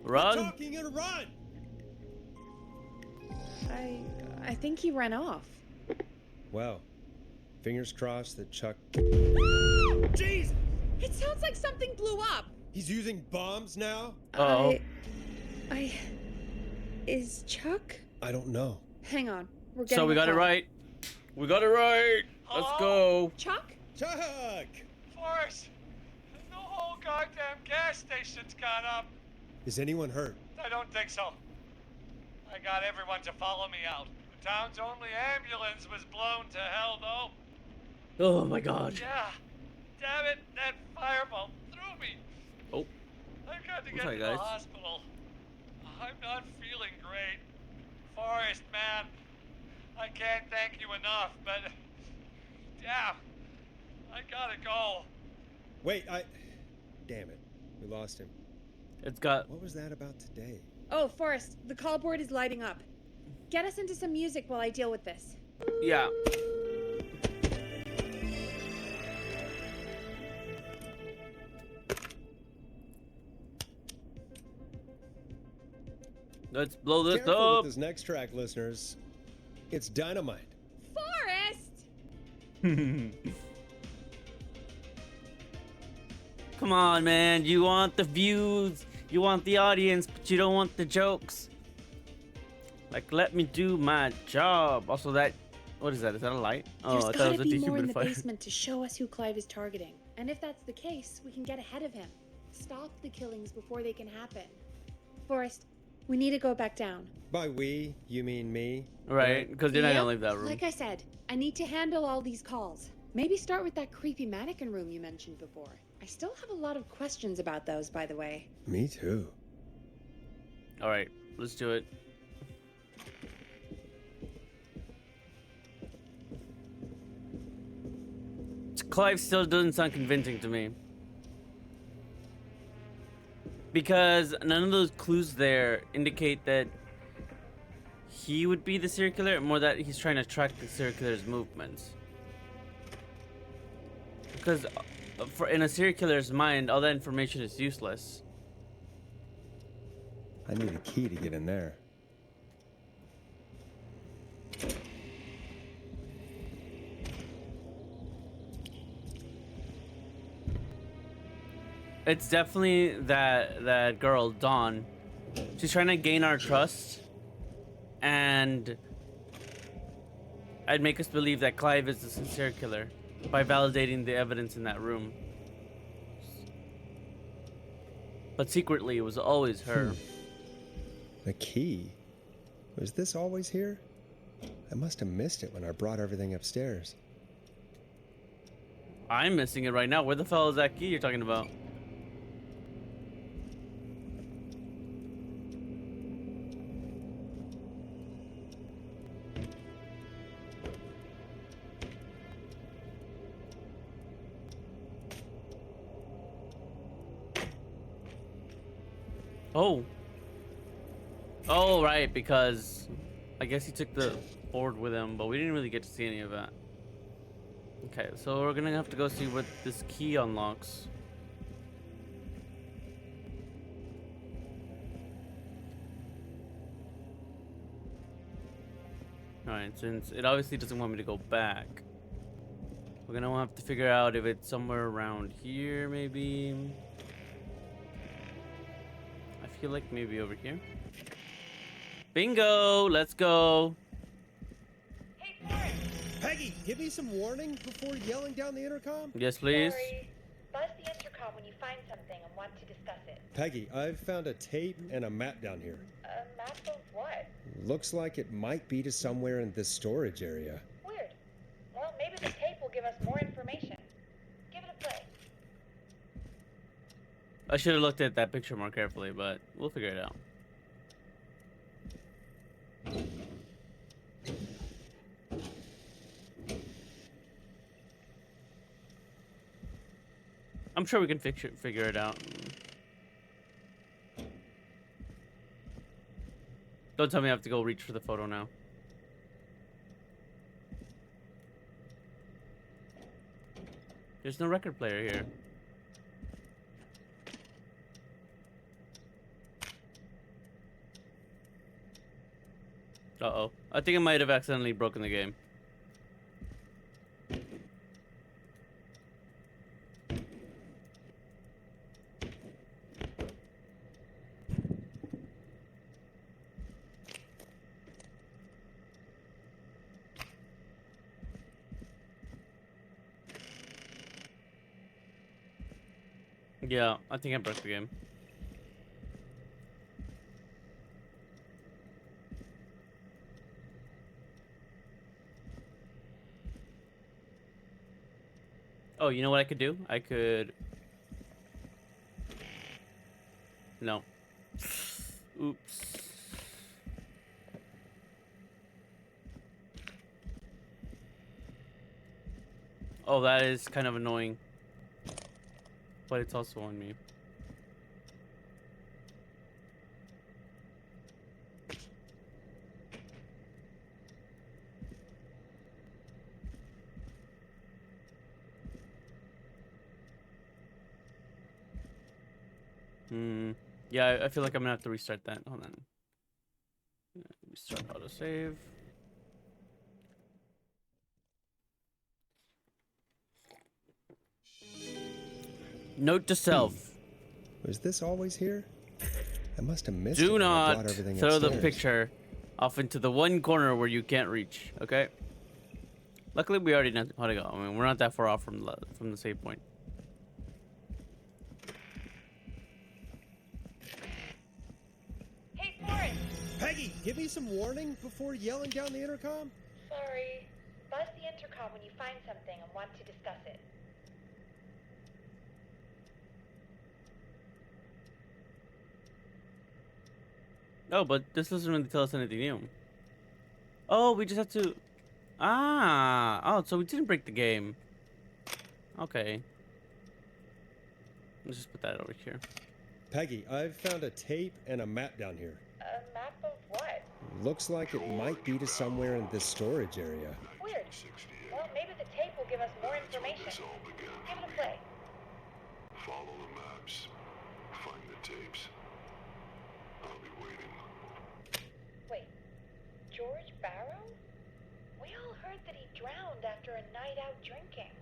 Run? talking and run. I think he ran off. Well, fingers crossed that Chuck. Jesus! It sounds like something blew up. He's using bombs now? Uh-oh. Is Chuck? I don't know. Hang on. We're getting So we a got it call. right. We got it right. Let's go. Chuck? Chuck! Forrest, the whole goddamn gas station's gone up. Is anyone hurt? I don't think so. I got everyone to follow me out. The town's only ambulance was blown to hell, though. Oh my god. Yeah. Damn it, that fireball threw me. Oh. I've got to I'm get sorry, to the guys. hospital. I'm not feeling great. Forrest, man, I can't thank you enough, but damn, I gotta go. Wait, Damn it. We lost him. It's got. What was that about today? Oh, Forrest, the call board is lighting up. Get us into some music while I deal with this. Yeah. Let's blow this Careful up. with this next track, listeners. It's dynamite. Forrest! Come on, man. You want the views, you want the audience, but you don't want the jokes. Like, let me do my job. Also, that. What is that? Is that a light? Oh, There's I thought it gotta was a be more in the dehumidifier. basement to show us who Clive is targeting. And if that's the case, we can get ahead of him. Stop the killings before they can happen. Forrest, we need to go back down. By we, you mean me? Right, because you're not Yep, gonna leave that room. Like I said, I need to handle all these calls. Maybe start with that creepy mannequin room you mentioned before. I still have a lot of questions about those, by the way. Me too. All right, let's do it. Clive still doesn't sound convincing to me. Because none of those clues there indicate that he would be the serial killer, more that he's trying to track the serial killer's movements. Because in a serial killer's mind, all that information is useless. I need a key to get in there. It's definitely that girl, Dawn. She's trying to gain our trust, and I'd make us believe that Clive is the sincere killer by validating the evidence in that room. But secretly, it was always her. The key? Was this always here? I must have missed it when I brought everything upstairs. I'm missing it right now. Where the hell is that key you're talking about? Oh. Oh, right, because I guess he took the board with him, but we didn't really get to see any of that. Okay, so we're gonna have to go see what this key unlocks. Alright, since it obviously doesn't want me to go back, we're gonna have to figure out if it's somewhere around here, maybe. I feel like maybe over here. Bingo! Let's go! Peggy, give me some warning before yelling down the intercom. Yes, please. Sorry. Buzz the intercom when you find something and want to discuss it. Peggy, I've found a tape and a map down here. A map of what? Looks like it might be to somewhere in this storage area. Weird. Well, maybe the tape will give us more information. Give it a play. I should have looked at that picture more carefully, but we'll figure it out. I'm sure we can figure it out. Don't tell me I have to go reach for the photo now. There's no record player here. Uh-oh. I think I might have accidentally broken the game. Yeah, I think I broke the game. Oh, you know what I could do? I could... No. Oops. Oh, that is kind of annoying. But it's also on me. Yeah, I feel like I'm gonna have to restart that. Hold on. Restart autosave. Note to self. Was this always here? I must have missed it Do when I not brought everything throw the upstairs. picture off into the one corner where you can't reach, okay? Luckily, we already know how to go. I mean, we're not that far off from the save point. Hey, Forrest! Peggy, give me some warning before yelling down the intercom. Sorry. Buzz the intercom when you find something and want to discuss it. Oh, but this doesn't really tell us anything new. Oh, we just have to... Ah! Oh, so we didn't break the game. Okay. Let's just put that over here. Peggy, I've found a tape and a map down here. A map of what? Looks like it might be to somewhere in this storage area. Weird. Well, maybe the tape will give us more information. Give it a play. Follow the maps. Find the tapes. I'll be waiting. Wait. George Barrow? We all heard that he drowned after a night out drinking.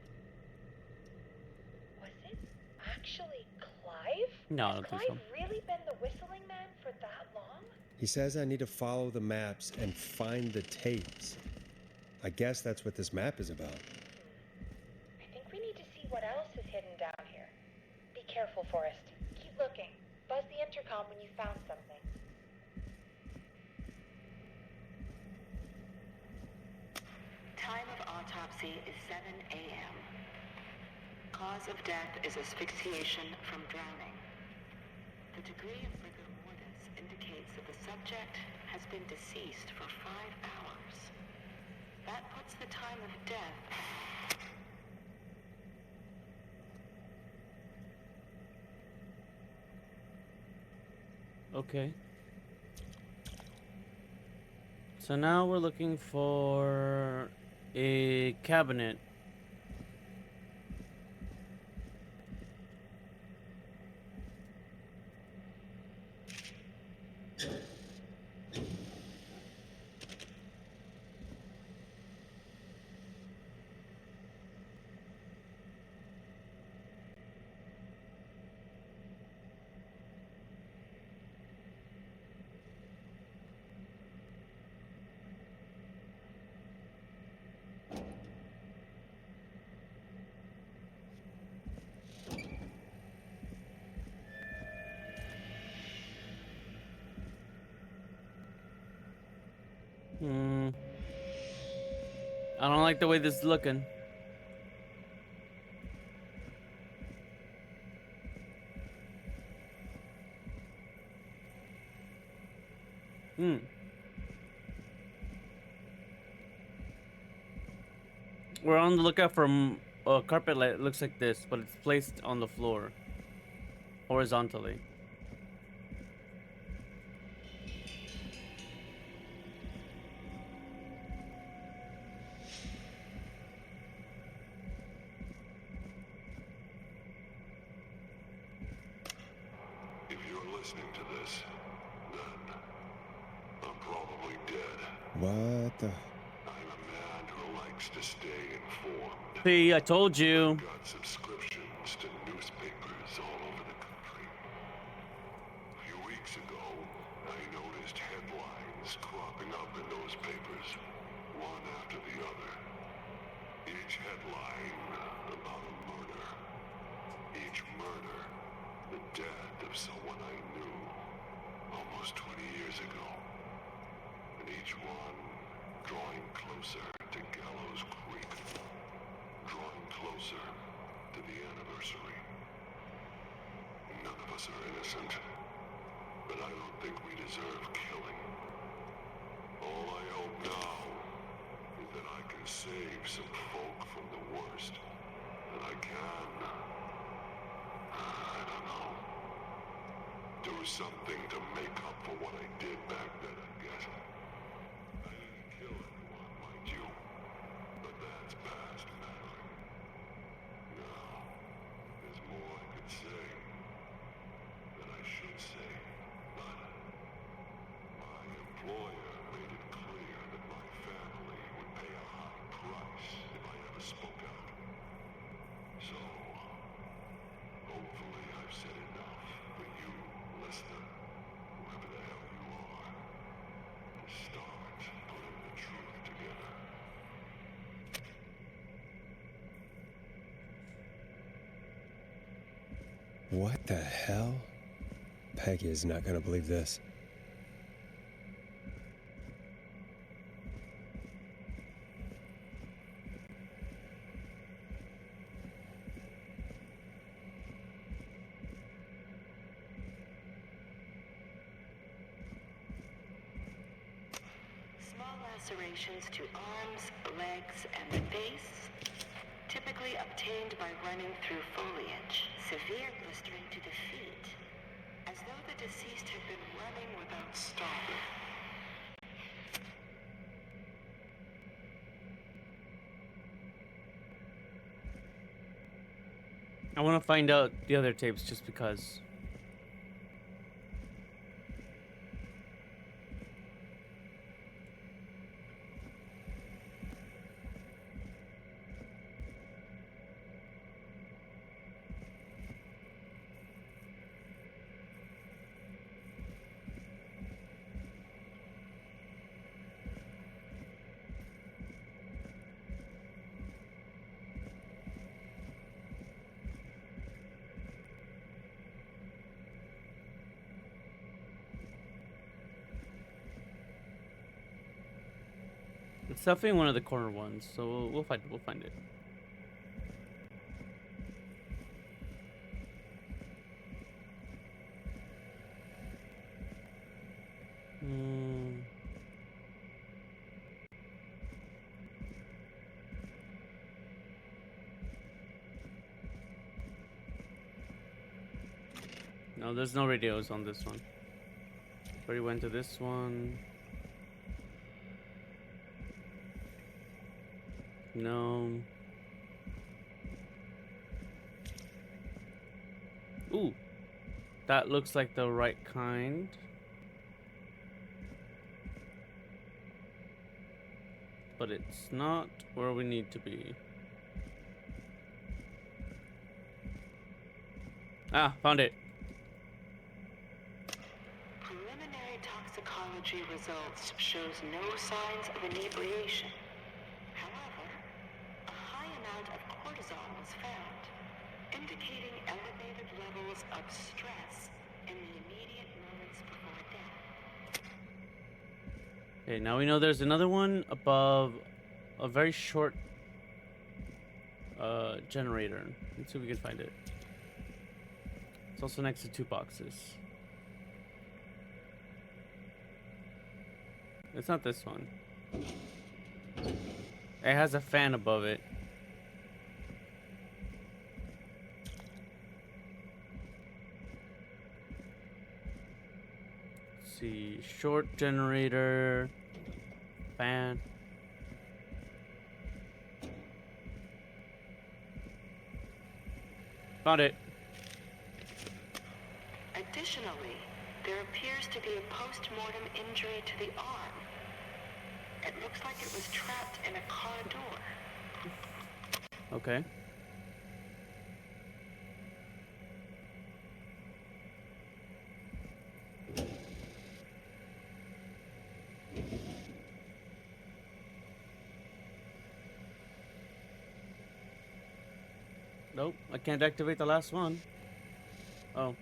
Was it actually Clive? No, I Has don't think Clive so. really been the whistling man for that long? He says I need to follow the maps and find the tapes. I guess that's what this map is about. I think we need to see what else is hidden down here. Be careful, Forrest. Keep looking. Buzz the intercom when you found something. Time of autopsy is 7 a.m. Cause of death is asphyxiation from drowning. The degree of rigor mortis indicates that the subject has been deceased for 5 hours. That puts the time of death... Okay. So now we're looking for a cabinet. I don't like the way this is looking. We're on the lookout for carpet looks like this, but it's placed on the floor horizontally. If you're listening to this, then I'm probably dead. What the? I'm a man who likes to stay informed. See, I told you. I've got subscriptions to newspapers all over the country. A few weeks ago, I noticed headlines cropping up in those papers, one after the other. Each headline about a murder. Each murder, the death of someone I knew almost 20 years ago. And each one drawing closer to Gallows Creek. Drawing closer to the anniversary. None of us are innocent, but I don't think we deserve killing. All I hope now is that I can save some folk from the worst. That I can, I don't know, do something to make up for what I did back then, I guess. I didn't kill anyone, mind you, but that's past matter. Now, there's more I could say, that I should say, but my employer made it clear that my family would pay a high price if I ever spoke out. So, hopefully I've said enough for you, listener, whoever the hell you are, to start putting the truth together. What the hell? Peggy is not gonna believe this. Small lacerations to arms, legs, and the face, typically obtained by running through foliage. Severe blistering to the feet, as though the deceased had been running without stopping. I want to find out the other tapes just because. It's definitely one of the corner ones, so we'll find it. We'll find it. No, there's no radios on this one. Already went to this one. No. Ooh. That looks like the right kind. But it's not where we need to be. Ah, found it. Preliminary toxicology results shows no signs of inebriation. However, a high amount of cortisol was found, indicating elevated levels of stress in the immediate moments before death. Okay, now we know there's another one above a very short generator. Let's see if we can find it. It's also next to two boxes. It's not this one. It has a fan above it. see. Short generator. Fan. Found it. Additionally, there appears to be a post-mortem injury to the arm. It looks like it was trapped in a car door. Okay. Nope, I can't activate the last one. Oh.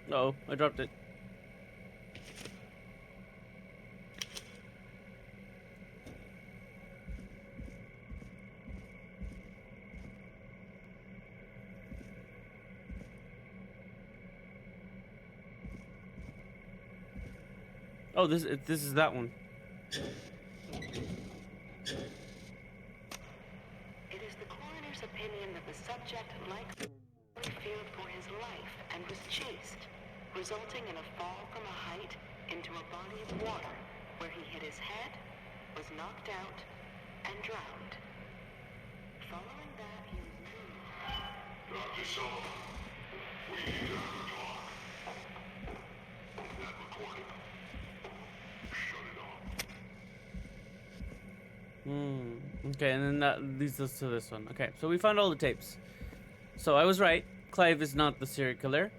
Uh-oh, I dropped it. Oh, this is that one. It is the coroner's opinion that the subject likely feared for his life and was chased, resulting in a fall from a height into a body of water where he hit his head, was knocked out, and drowned. Following that, he was moved. Dr. Sullivan, we need to have a talk. That recording. Shut it off. Okay, and then that leads us to this one. Okay, so we found all the tapes. So I was right. Clive is not the serial killer.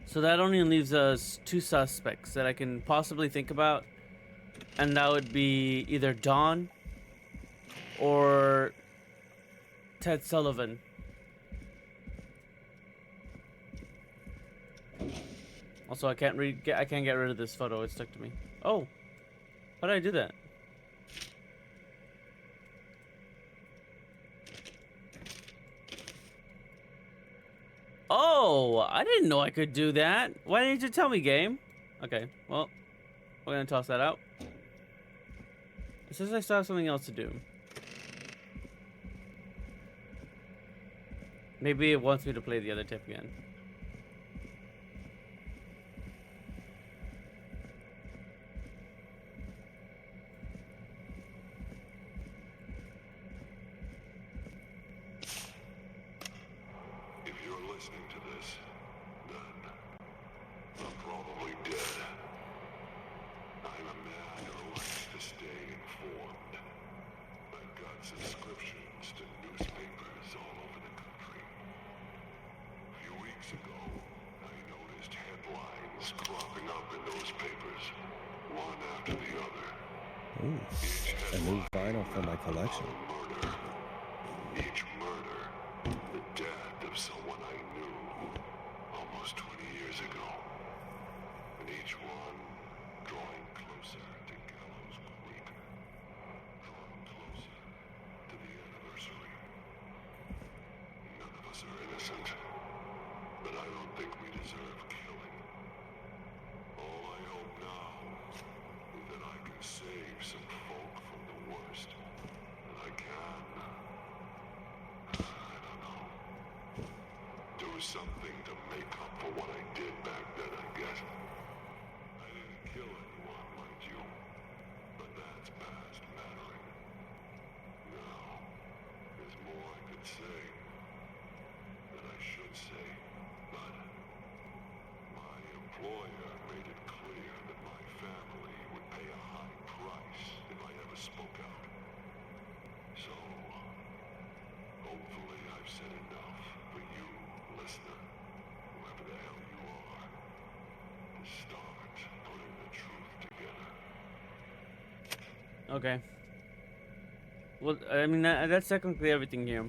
So that only leaves us 2 suspects that I can possibly think about. And that would be either Dawn or Ted Sullivan. Also, I can't get rid of this photo. It stuck to me. Oh, how did I do that? Oh, I didn't know I could do that. Why didn't you tell me, game? Okay, well, we're gonna toss that out. It says I still have something else to do. Maybe it wants me to play the other tip again. If you're listening to this, then I'm probably dead. I'm a man who likes to stay informed. I've got subscriptions to newspapers all over the country. A few weeks ago, I noticed headlines cropping up in those papers, one after the other. Ooh, a new vinyl for my collection. Murder. Each murder, the death of someone I knew almost 20 years ago. And each one drawing closer to Gallows Creek. Drawing closer to the anniversary. None of us are innocent, but I don't think we deserve killing. All I hope now is that I can save some folk from the worst. That I can. I don't know. Do something to make up for what I did back then, I guess. I didn't kill anyone, mind you. But that's past mattering. Now, there's more I could say. That I should say. But my employer made it clear that my family would pay a high price if I ever spoke out. So, hopefully I've said enough for you, listener, whoever the hell you are, to start putting the truth together. Okay. Well, I mean, that's technically everything here.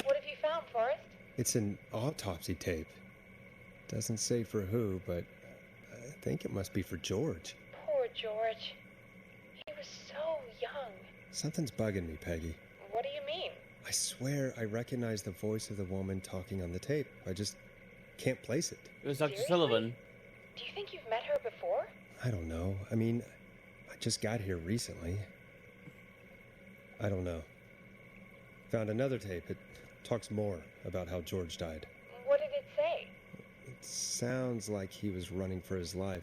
What have you found, Forrest? It's an autopsy tape. Doesn't say for who, but I think it must be for George. Poor George. He was so young. Something's bugging me, Peggy. What do you mean? I swear I recognize the voice of the woman talking on the tape. I just can't place it. It was Dr. Seriously? Sullivan. Do you think you've met her before? I don't know. I mean, I just got here recently. I don't know. Found another tape. It talks more about how George died. What did it say? It sounds like he was running for his life.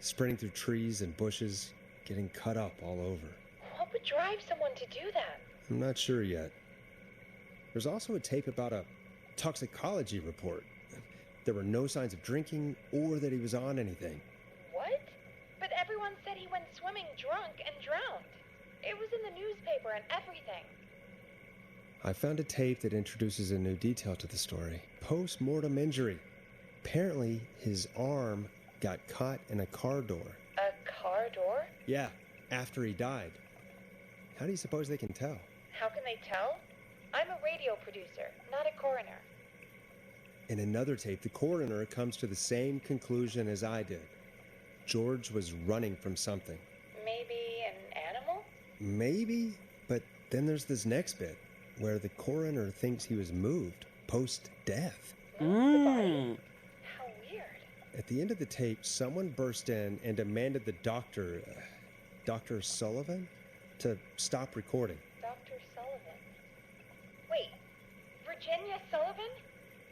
Sprinting through trees and bushes, getting cut up all over. What would drive someone to do that? I'm not sure yet. There's also a tape about a toxicology report. There were no signs of drinking or that he was on anything. What? But everyone said he went swimming drunk and drowned. It was in the newspaper and everything. I found a tape that introduces a new detail to the story. Post-mortem injury. Apparently, his arm got caught in a car door. A car door? Yeah, after he died. How do you suppose they can tell? How can they tell? I'm a radio producer, not a coroner. In another tape, the coroner comes to the same conclusion as I did. George was running from something. Maybe an animal? Maybe, but then there's this next bit where the coroner thinks he was moved post-death. How weird. At the end of the tape, someone burst in and demanded the doctor, Dr. Sullivan, to stop recording. Dr. Sullivan. Wait, Virginia Sullivan?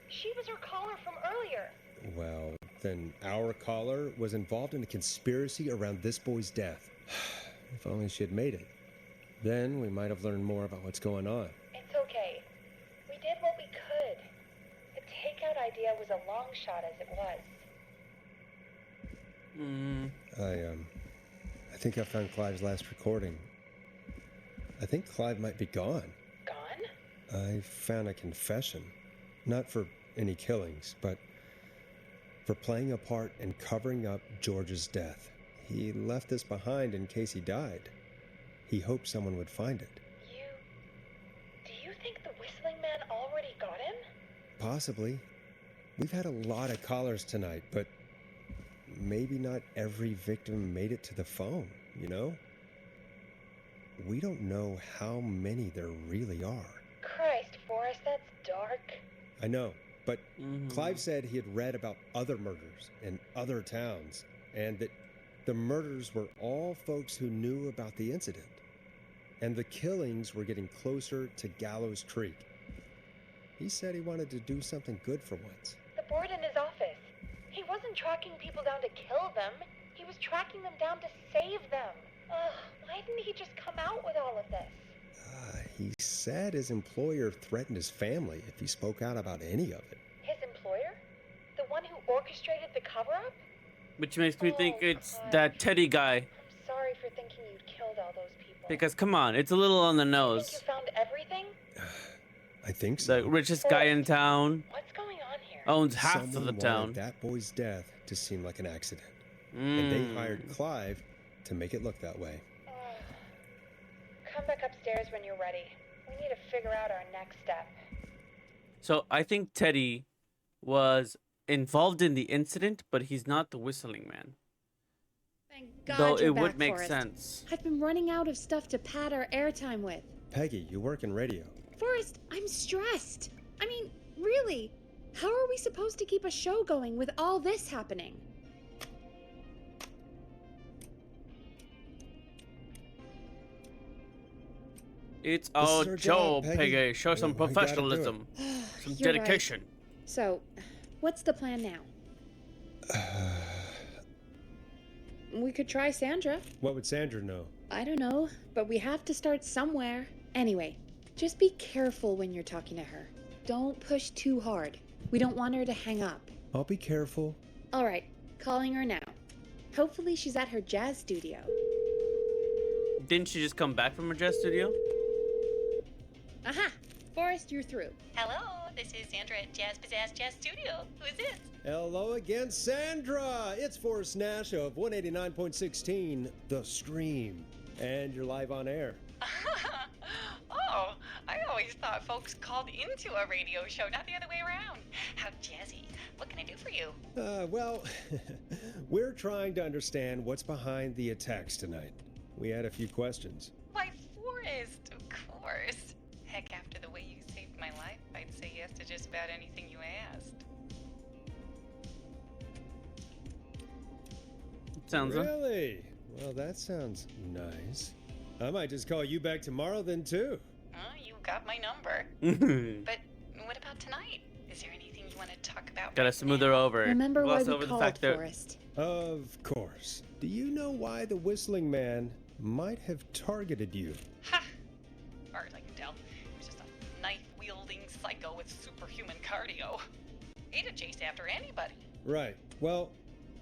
She was her caller from earlier. Well, then our caller was involved in a conspiracy around this boy's death. If only she had made it. Then we might have learned more about what's going on. It's okay. We did what we could. The takeout idea was a long shot as it was. I think I found Clive's last recording. I think Clive might be gone. Gone? I found a confession. Not for any killings, but for playing a part in covering up George's death. He left this behind in case he died. He hoped someone would find it. Do you think the Whistling Man already got him? Possibly. We've had a lot of callers tonight, but maybe not every victim made it to the phone, you know? We don't know how many there really are. Christ, Forrest, that's dark. I know, but Clive said he had read about other murders in other towns, and that the murders were all folks who knew about the incident. And the killings were getting closer to Gallows Creek. He said he wanted to do something good for once. The board in his office. He wasn't tracking people down to kill them. He was tracking them down to save them. Ugh, why didn't he just come out with all of this? He said his employer threatened his family if he spoke out about any of it. His employer? The one who orchestrated the cover-up? Which makes me think it's that Teddy guy. I'm sorry for thinking you'd killed all those people. Because come on, it's a little on the You nose. think you found everything? I think so. The richest guy in town. What's going on here? Owns half Someone of the wanted town. that boy's death to seem like an accident. And they hired Clive to make it look that way. Come back upstairs when you're ready. We need to figure out our next step. So I think Teddy was involved in the incident, but he's not the Whistling Man. Thank God Though you're it back, would make Forrest. sense. I've been running out of stuff to pad our airtime with. Peggy, you work in radio. Forrest, I'm stressed. I mean, really, how are we supposed to keep a show going with all this happening? It's This is our our job, job, Peggy. Peggy. Show some We gotta do it. professionalism, some You're right. dedication. So, what's the plan now? We could try Sandra. What would Sandra know? I don't know, but we have to start somewhere. Anyway, just be careful when you're talking to her. Don't push too hard. We don't want her to hang up. I'll be careful. All right, calling her now. Hopefully she's at her jazz studio. Didn't she just come back from her jazz studio? Aha! Forrest, you're through. Hello, this is Sandra at Jazz Pizzazz Jazz Studio. Who is this? Hello again, Sandra! It's Forrest Nash of 189.16, The Stream. And you're live on air. Oh, I always always thought folks called into a radio show, not the other way around. How jazzy. What can I do for you? Well, we're trying to understand what's behind the attacks tonight. We had a few questions. Why, Forrest, of course. Heck, after the way you saved my life, I'd say yes to just about anything you asked. Sounds Really? Well, that sounds nice. I might just call you back tomorrow then, too. You got my number. But what about tonight? Is there anything you want to talk about? Gotta smooth her over. Remember why Gloss we over the called, fact that Forrest. Of course. Do you know why the Whistling Man might have targeted you? Ha! As far as I can tell, he was just a knife-wielding psycho with superhuman cardio. He'd chase after anybody. Right. Well,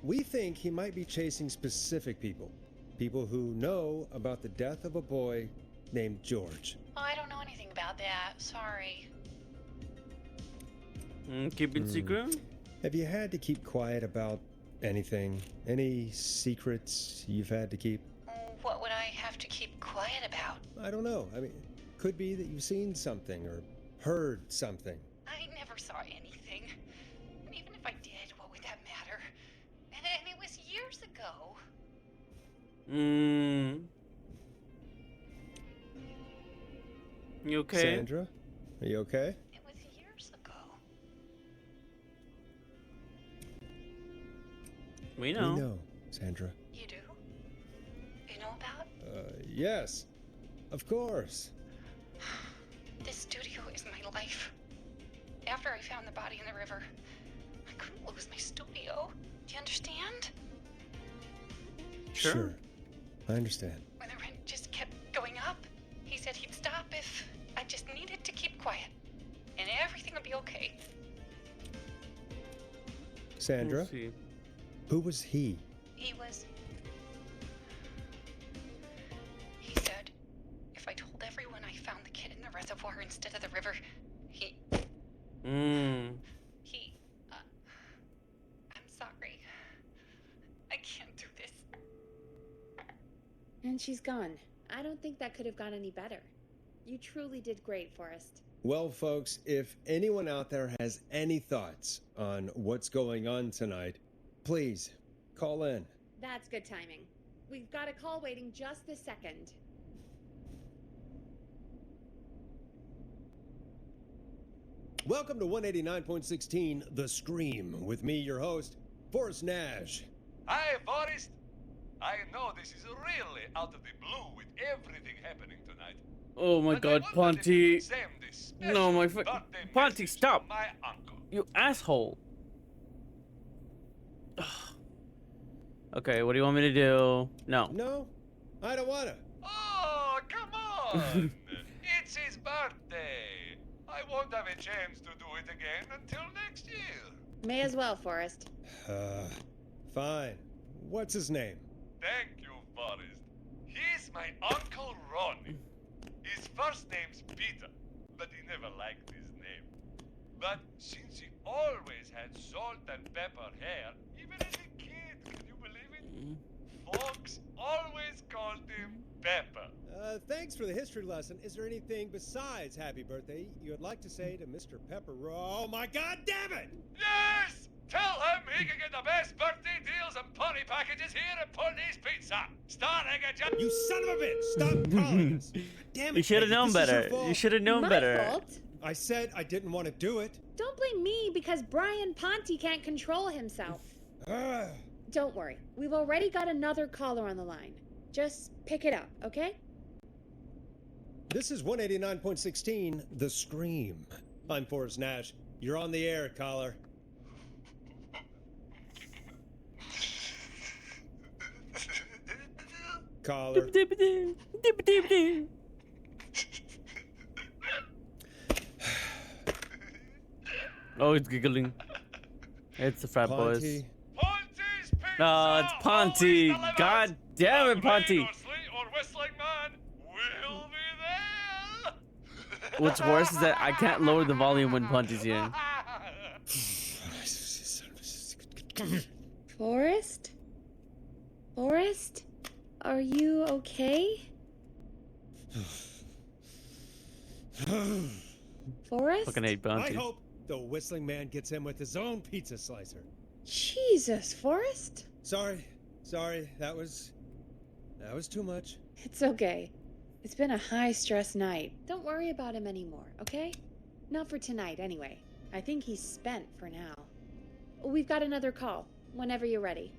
we think he might be chasing specific people. People who know about the death of a boy named George. Oh, I don't know anything about that. Sorry. Keep it secret? Have you had to keep quiet about anything? Any secrets you've had to keep? What would I have to keep quiet about? I don't know. I mean, could be that you've seen something or heard something. I never saw anything. And even if I did, what would that matter? And it was years ago. You okay? Sandra? Are you okay? It was years ago. We know. We know, Sandra. You do? You know about? Yes. Of course. This studio is my life. After I found the body in the river, I couldn't lose my studio. Do you understand? Sure. I understand. When the rent just kept going up, he said he'd stop if I just needed to keep quiet. And everything would be okay. Sandra? Let's see. Who was he? He said if I told everyone I found the kid in the reservoir instead of the river, I'm sorry. I can't do this. And she's gone. I don't think that could have gone any better. You truly did great, Forrest. Well, folks, if anyone out there has any thoughts on what's going on tonight, please call in. That's good timing. We've got a call waiting just this second. Welcome to 189.16 The Scream, with me, your host, Forrest Nash. Hi, Forrest. I know this is really out of the blue with everything happening tonight. Oh my But god, I wondered if you Ponty. could send this No, my special friend. birthday Ponty, message stop. to my uncle. You asshole. Okay, what do you want me to do? No. No, I don't wanna. Oh, come on! It's his birthday. I won't have a chance to do it again until next year. May as well, Forrest. Fine. What's his name? Thank you, Forrest. He's my Uncle Ronnie. His first name's Peter, but he never liked his name. But since he always had salt and pepper hair, even as a kid, can you believe it? Folks always called him Pepper. Thanks for the history lesson. Is there anything besides happy birthday you would like to say to Mr. Pepper? Oh my god damn it! Yes! Tell him he can get the best birthday deals and pony packages here at Ponty's Pizza. Starting at just... You son of a bitch! Stop calling us! Damn it! You should have Peggy, known this is your better. fault. You should have known My better. fault? I said I didn't want to do it. Don't blame me because Brian Ponty can't control himself. Don't worry. We've already got another caller on the line. Just pick it up, okay? This is 189.16 The Scream. I'm Forrest Nash. You're on the air, caller. Caller. Oh, it's giggling. It's the frat boys. Ponty. Ponty's Pizza! Oh, it's Ponty. Always God damn it, delivered. Ponty. Rain or sleet or whistling man, we'll be there! What's worse is that I can't lower the volume when Ponty's here. Forrest? Forrest? Are you okay? Forrest? Fucking hate I Bounty. hope the Whistling Man gets in with his own pizza slicer. Jesus, Forrest? Sorry, that was too much. It's okay. It's been a high-stress night. Don't worry about him anymore, okay? Not for tonight, anyway. I think he's spent for now. We've got another call, whenever you're ready.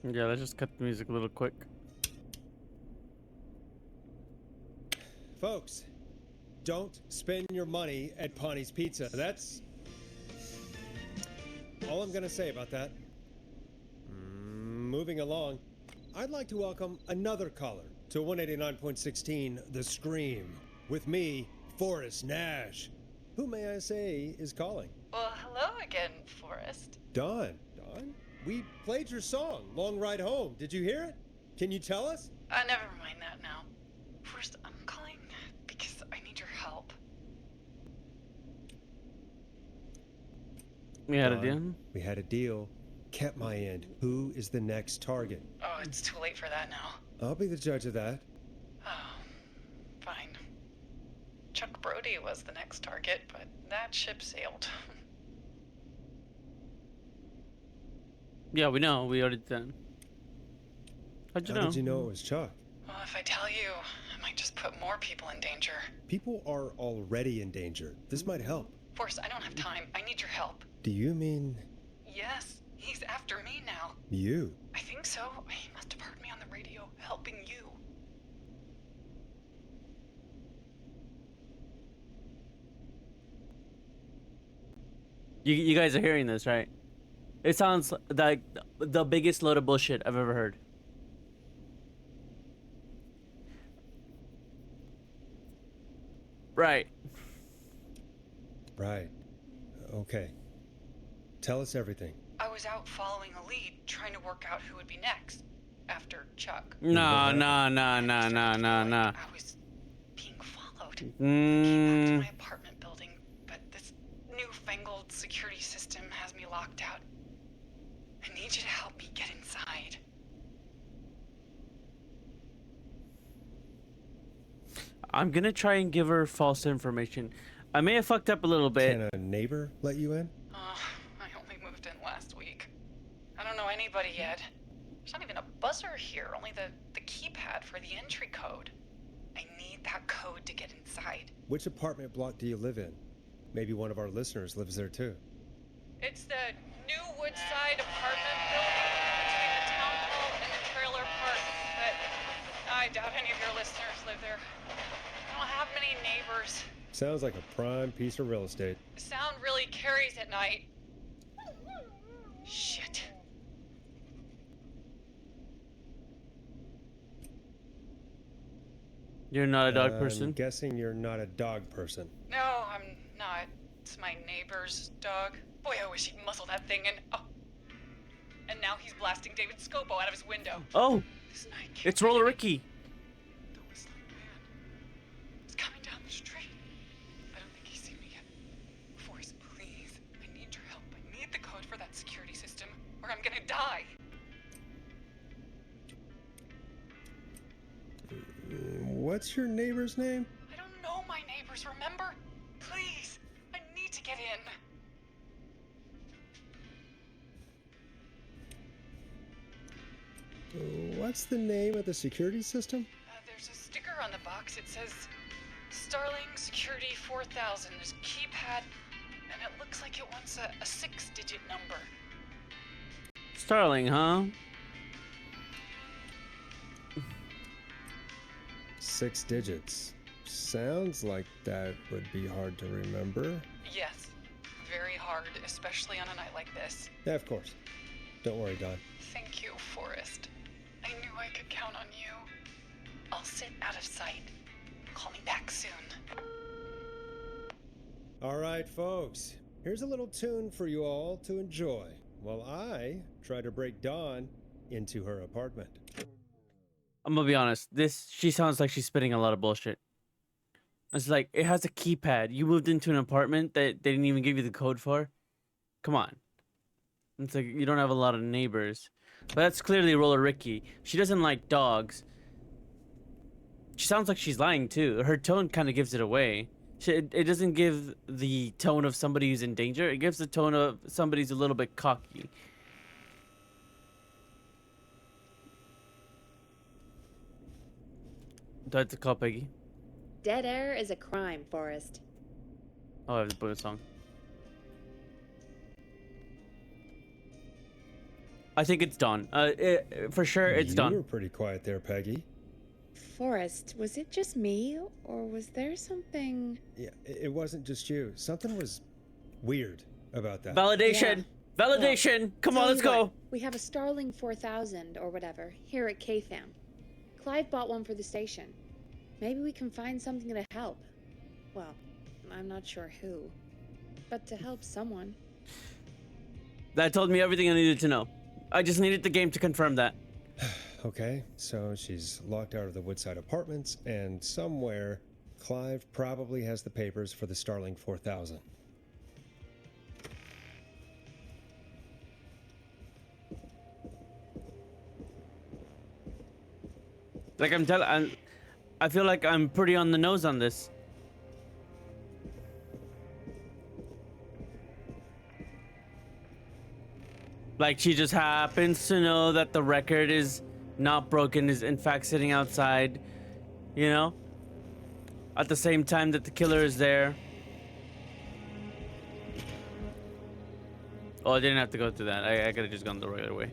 Yeah, let's just cut the music a little quick. Folks, don't spend your money at Ponty's Pizza. That's all I'm gonna say about that. Moving along, I'd like to welcome another caller to 189.16 The Scream. With me, Forrest Nash. Who, may I say, is calling? Well, hello again, Forrest. Dawn, we played your song, Long Ride Home. Did you hear it? Can you tell us? Never mind that now. First, I'm calling because I need your help. We had a Dawn, deal. We had a deal. Kept my end. Who is the next target? Oh, it's too late for that now. I'll be the judge of that. Oh, fine. Chuck Brody was the next target, but that ship sailed. Yeah, we know. We already done. How'd you know? How did you know it was Chuck? Well, if I tell you, I might just put more people in danger. People are already in danger. This might help. Forrest, I don't have time. I need your help. Do you mean Yes, he's after me now. you? I think so. He must have heard me on the radio helping you. You guys are hearing this, right? It sounds like the biggest load of bullshit I've ever heard. Right. Right. Okay. Tell us everything. I was out following a lead, trying to work out who would be next after Chuck. No. I was being followed. I came back to my apartment building, but this newfangled security system has me locked out. I need you to help me get inside. I'm gonna try and give her false information. I may have fucked up a little bit. Can a neighbor let you in? I only moved in last week. I don't know anybody yet. There's not even a buzzer here, only the keypad for the entry code. I need that code to get inside. Which apartment block do you live in? Maybe one of our listeners lives there too. It's the new Woodside apartment building between the town hall and the trailer park, but I doubt any of your listeners live there. I don't have many neighbors. Sounds like a prime piece of real estate. The sound really carries at night. Shit. You're not a dog person? I'm guessing you're not a dog person. No, I'm not. It's my neighbor's dog. Boy, I wish he'd muzzle that thing and... Oh. And now he's blasting David Scopo out of his window. Oh! This night can't It's Roller Ricky. The Whistling Man. He's coming down the street. I don't think he's seen me yet. Forrest, please. I need your help. I need the code for that security system, or I'm gonna die. What's your neighbor's name? I don't know my neighbors, remember? Please. I need to get in. What's the name of the security system? There's a sticker on the box. It says Starling Security 4000. There's a keypad, and it looks like it wants a 6-digit number. Starling, huh? 6 digits. Sounds like that would be hard to remember. Yes, very hard, especially on a night like this. Yeah, of course. Don't worry, Don. Thank you, Forrest. I knew I could count on you. I'll sit out of sight. Call me back soon. All right, folks. Here's a little tune for you all to enjoy while I try to break Dawn into her apartment. I'm gonna be honest. She sounds like she's spitting a lot of bullshit. It's like, it has a keypad. You moved into an apartment that they didn't even give you the code for? Come on. It's like, you don't have a lot of neighbors. But that's clearly Roller Ricky. She doesn't like dogs. She sounds like she's lying too. Her tone kind of gives it away. It doesn't give the tone of somebody who's in danger. It gives the tone of somebody who's a little bit cocky. Do I have to call Peggy? Dead air is a crime, Forrest. Oh, I have to put a song. I think it's Dawn. For sure, it's Dawn. You were pretty quiet there, Peggy. Forrest, was it just me, or was there something... Yeah, it wasn't just you. Something was weird about that. Validation! Yeah. Validation! Well, Come on, tell let's you go! what, we have a Starling 4000 or whatever here at KFAM. Clive bought one for the station. Maybe we can find something to help. Well, I'm not sure who, but to help someone. That told me everything I needed to know. I just needed the game to confirm that. Okay, so she's locked out of the Woodside Apartments, and somewhere, Clive probably has the papers for the Starling 4000. Like I feel like I'm pretty on the nose on this. Like she just happens to know that the record is not broken, is in fact sitting outside, you know? At the same time that the killer is there. Oh, I didn't have to go through that. I could have just gone the regular way.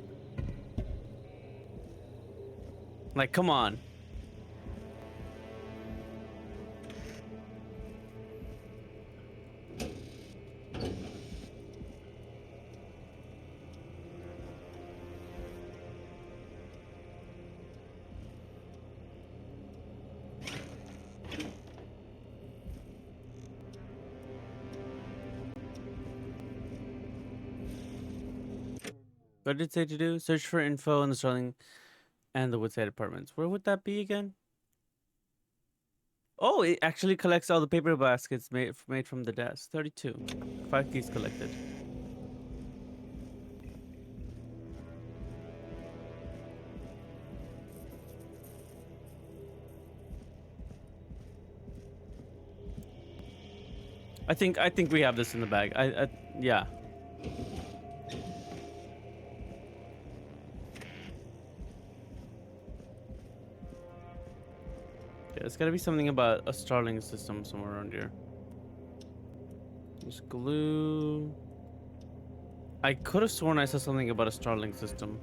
Like, come on. What did it say to do? Search for info on the Starling and the Woodside Apartments. Where would that be again? Oh, it actually collects all the paper baskets made from the desk. 32. 5 keys collected. I think we have this in the bag. Yeah. There's gotta be something about a Starling system somewhere around here. There's glue. I could have sworn I saw something about a Starling system.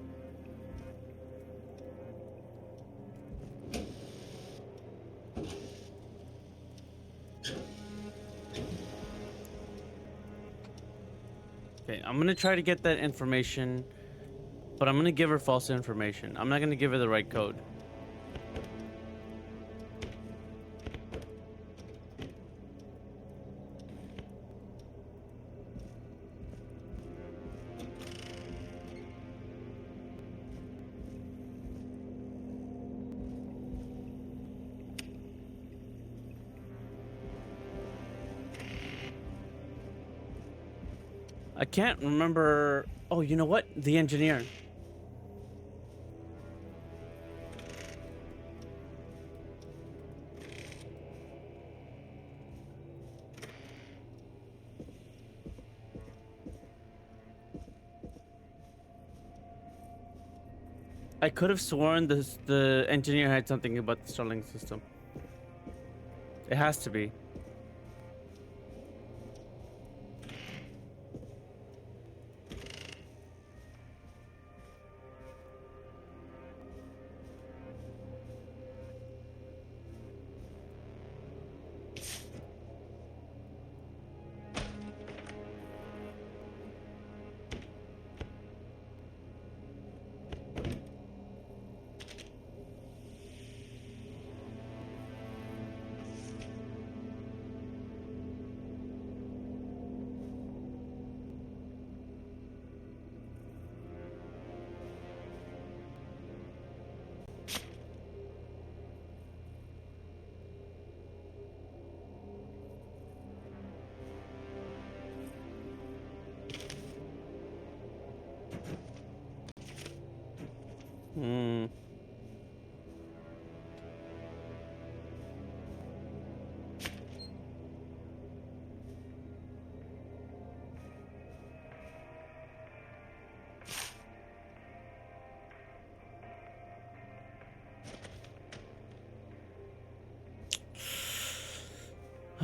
Okay, I'm gonna try to get that information, but I'm gonna give her false information. I'm not gonna give her the right code. I can't remember. Oh, you know what? The engineer. I could have sworn the engineer had something about the Starling system. It has to be.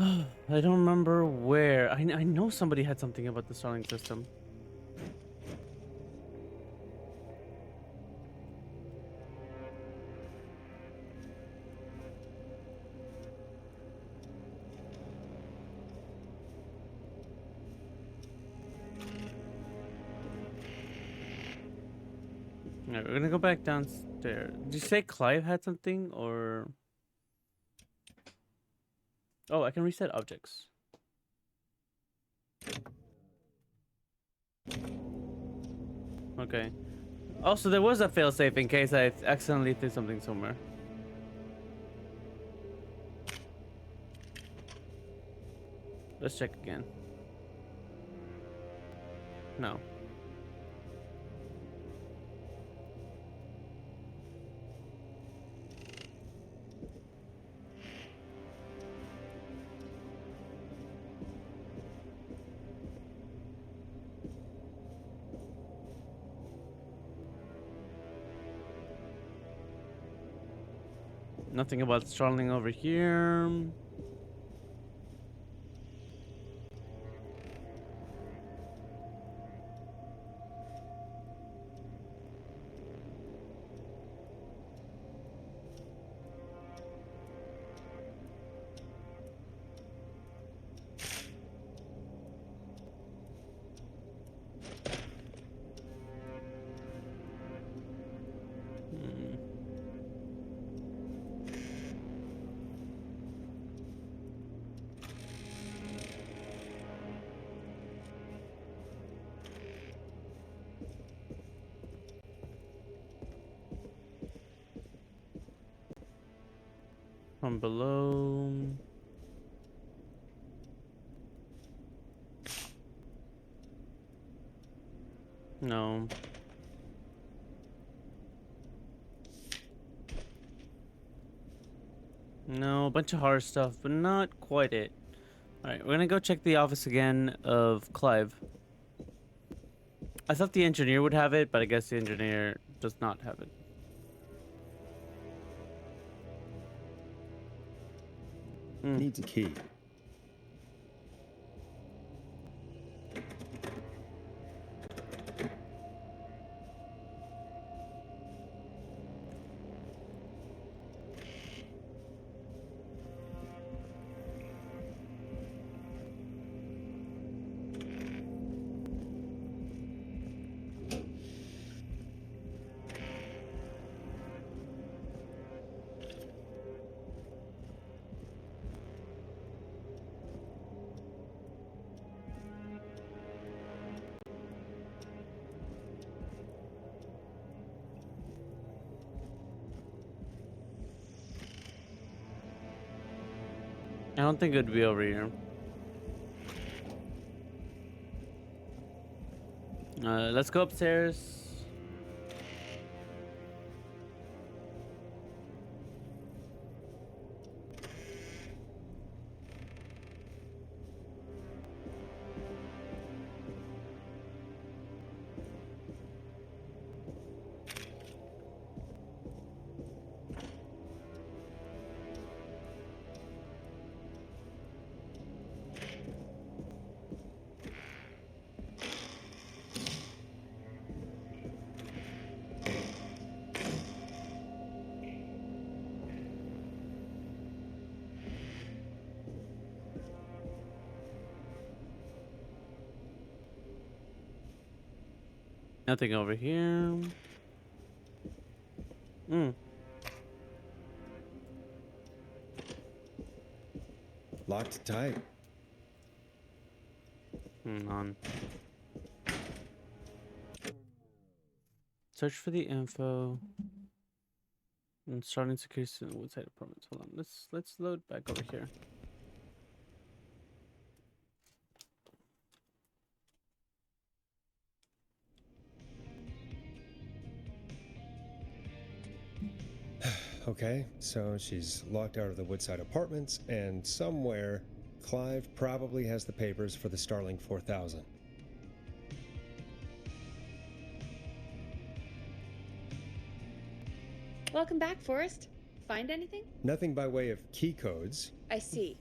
I don't remember where. I know somebody had something about the Starling system. Alright, we're gonna go back downstairs. Did you say Clive had something or? Oh, I can reset objects. Okay. Also, there was a failsafe in case I accidentally threw something somewhere. Let's check again. No. Nothing about Starling over here. From below. No. No, a bunch of horror stuff, but not quite it. Alright, we're gonna go check the office again of Clive. I thought the engineer would have it, but I guess the engineer does not have it. Needs a key. I don't think it would be over here. Let's go upstairs. Nothing over here. Locked tight. On. Search for the info. And starting security in Woodside Apartments. Hold on. Let's load back over here. Okay, so she's locked out of the Woodside Apartments, and somewhere, Clive probably has the papers for the Starling 4000. Welcome back, Forrest. Find anything? Nothing by way of key codes. I see.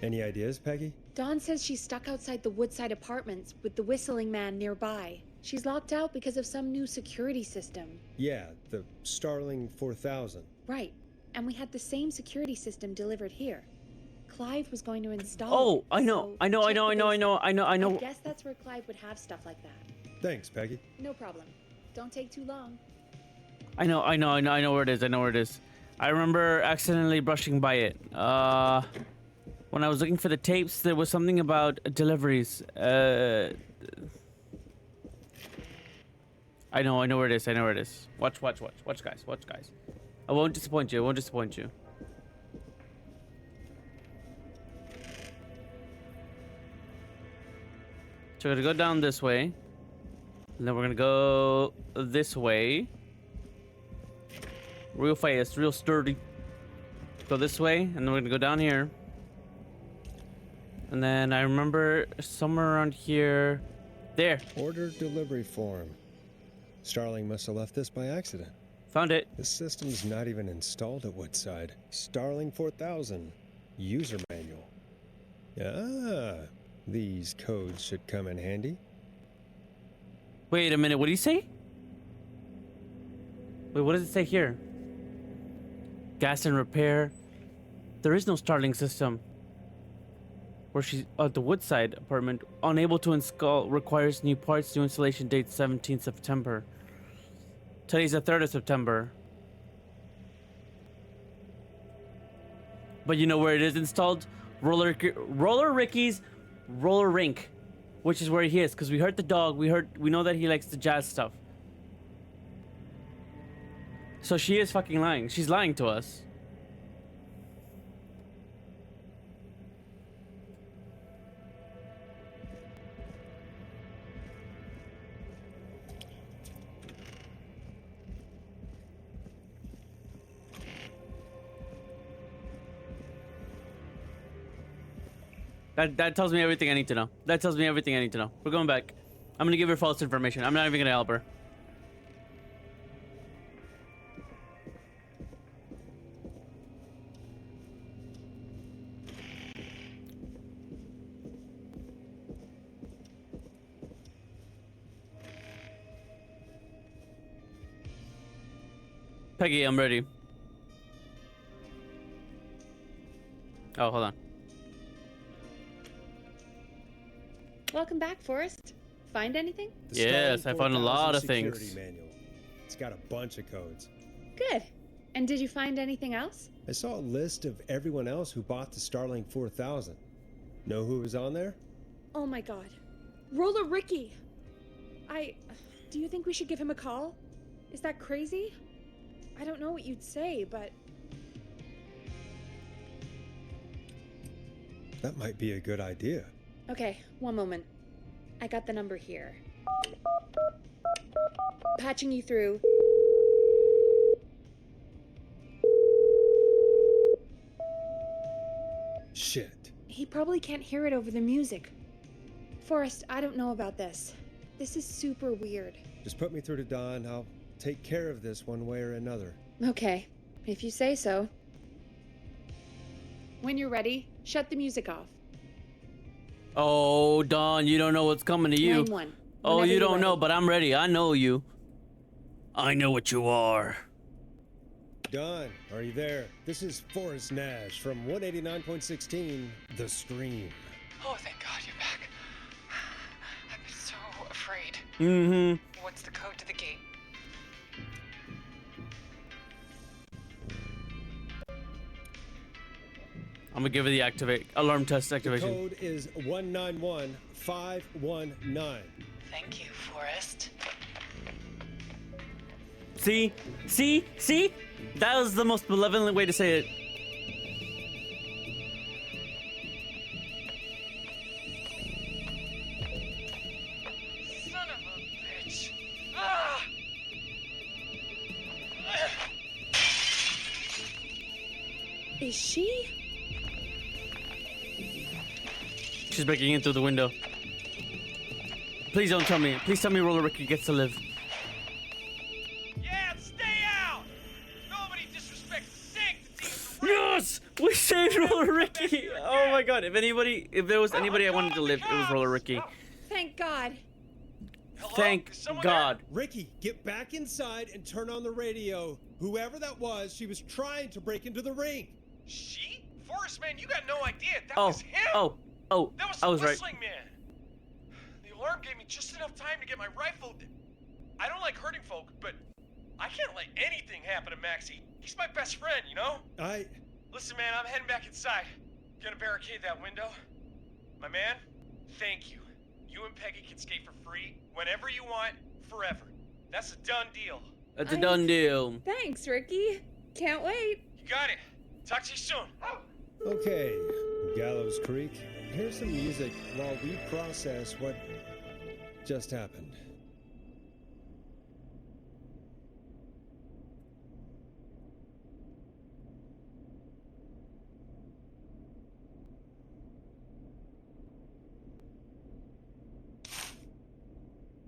Any ideas, Peggy? Dawn says she's stuck outside the Woodside Apartments with the Whistling Man nearby. She's locked out because of some new security system. Yeah, the Starling 4000. Right. And we had the same security system delivered here. Clive was going to install Oh, it, I know, so I know, I check know, the I know, I know, basement. I know. I guess that's where Clive would have stuff like that. Thanks, Peggy. No problem. Don't take too long. I know where it is. I know where it is. I remember accidentally brushing by it. When I was looking for the tapes, there was something about deliveries. I know where it is. I know where it is. Watch, guys. I won't disappoint you. So we're gonna go down this way. And then we're gonna go this way. Real fast, real sturdy. Go this way, and then we're gonna go down here. And then I remember somewhere around here. There. Order delivery form. Starling must have left this by accident. Found it. This system's not even installed at Woodside. Starling 4000. User manual. Ah, these codes should come in handy. Wait a minute, what do you say? Wait, what does it say here? Gas and repair. There is no Starling system. Where she's at the Woodside apartment, unable to install, requires new parts. New installation date 17th September. Today's the 3rd of September. But you know where it is installed? Roller Ricky's roller rink, which is where he is, because we heard the dog. We know that he likes the jazz stuff. So she is fucking lying. She's lying to us. That tells me everything I need to know. We're going back. I'm gonna give her false information. I'm not even gonna help her. Peggy, I'm ready. Oh, hold on. Welcome back, Forrest. Find anything? The Yes, Starling I found a lot 4000 of things. security manual. It's got a bunch of codes. Good. And did you find anything else? I saw a list of everyone else who bought the Starling 4000. Know who was on there? Oh my god. Roller Ricky! Do you think we should give him a call? Is that crazy? I don't know what you'd say, but... That might be a good idea. Okay, one moment. I got the number here. Patching you through. Shit. He probably can't hear it over the music. Forrest, I don't know about this. This is super weird. Just put me through to Dawn. I'll take care of this one way or another. Okay, if you say so. When you're ready, shut the music off. Oh, Dawn, you don't know what's coming to you. Line 1. Oh, Whenever you you're don't know, ready. but I'm ready. I know you. I know what you are. Dawn, are you there? This is Forrest Nash from 189.16, The Scream. Oh, thank God you're back. I've been so afraid. Mm-hmm. What's the code to the gate? I'm gonna give her the alarm test The activation. code is 191519. Thank you, Forrest. See? That was the most malevolent way to say it. Son of a bitch. Ah! Is she? She's breaking in through the window. Please don't tell me. Please tell me Roller Ricky gets to live. Yeah, stay out! Nobody disrespects the sanctity of the Yes! We saved it's Roller Ricky. Oh my god. If there was anybody I wanted to live, it was Roller Ricky. Thank God. Thank God. Ricky, get back inside and turn on the radio. Whoever that was, she was trying to break into the ring. She? Forrest, man, you got no idea. That Oh, was him. oh, That was I the was right. whistling man. The alarm gave me just enough time to get my rifle. I don't like hurting folk, but I can't let anything happen to Maxie. He's my best friend, you know? Listen, man, I'm heading back inside. Gonna barricade that window. My man, thank you. You and Peggy can skate for free whenever you want, forever. That's a done deal. That's a done deal. Thanks, Ricky. Can't wait. You got it. Talk to you soon. Okay, Gallows Creek. Here's some music while we process what just happened.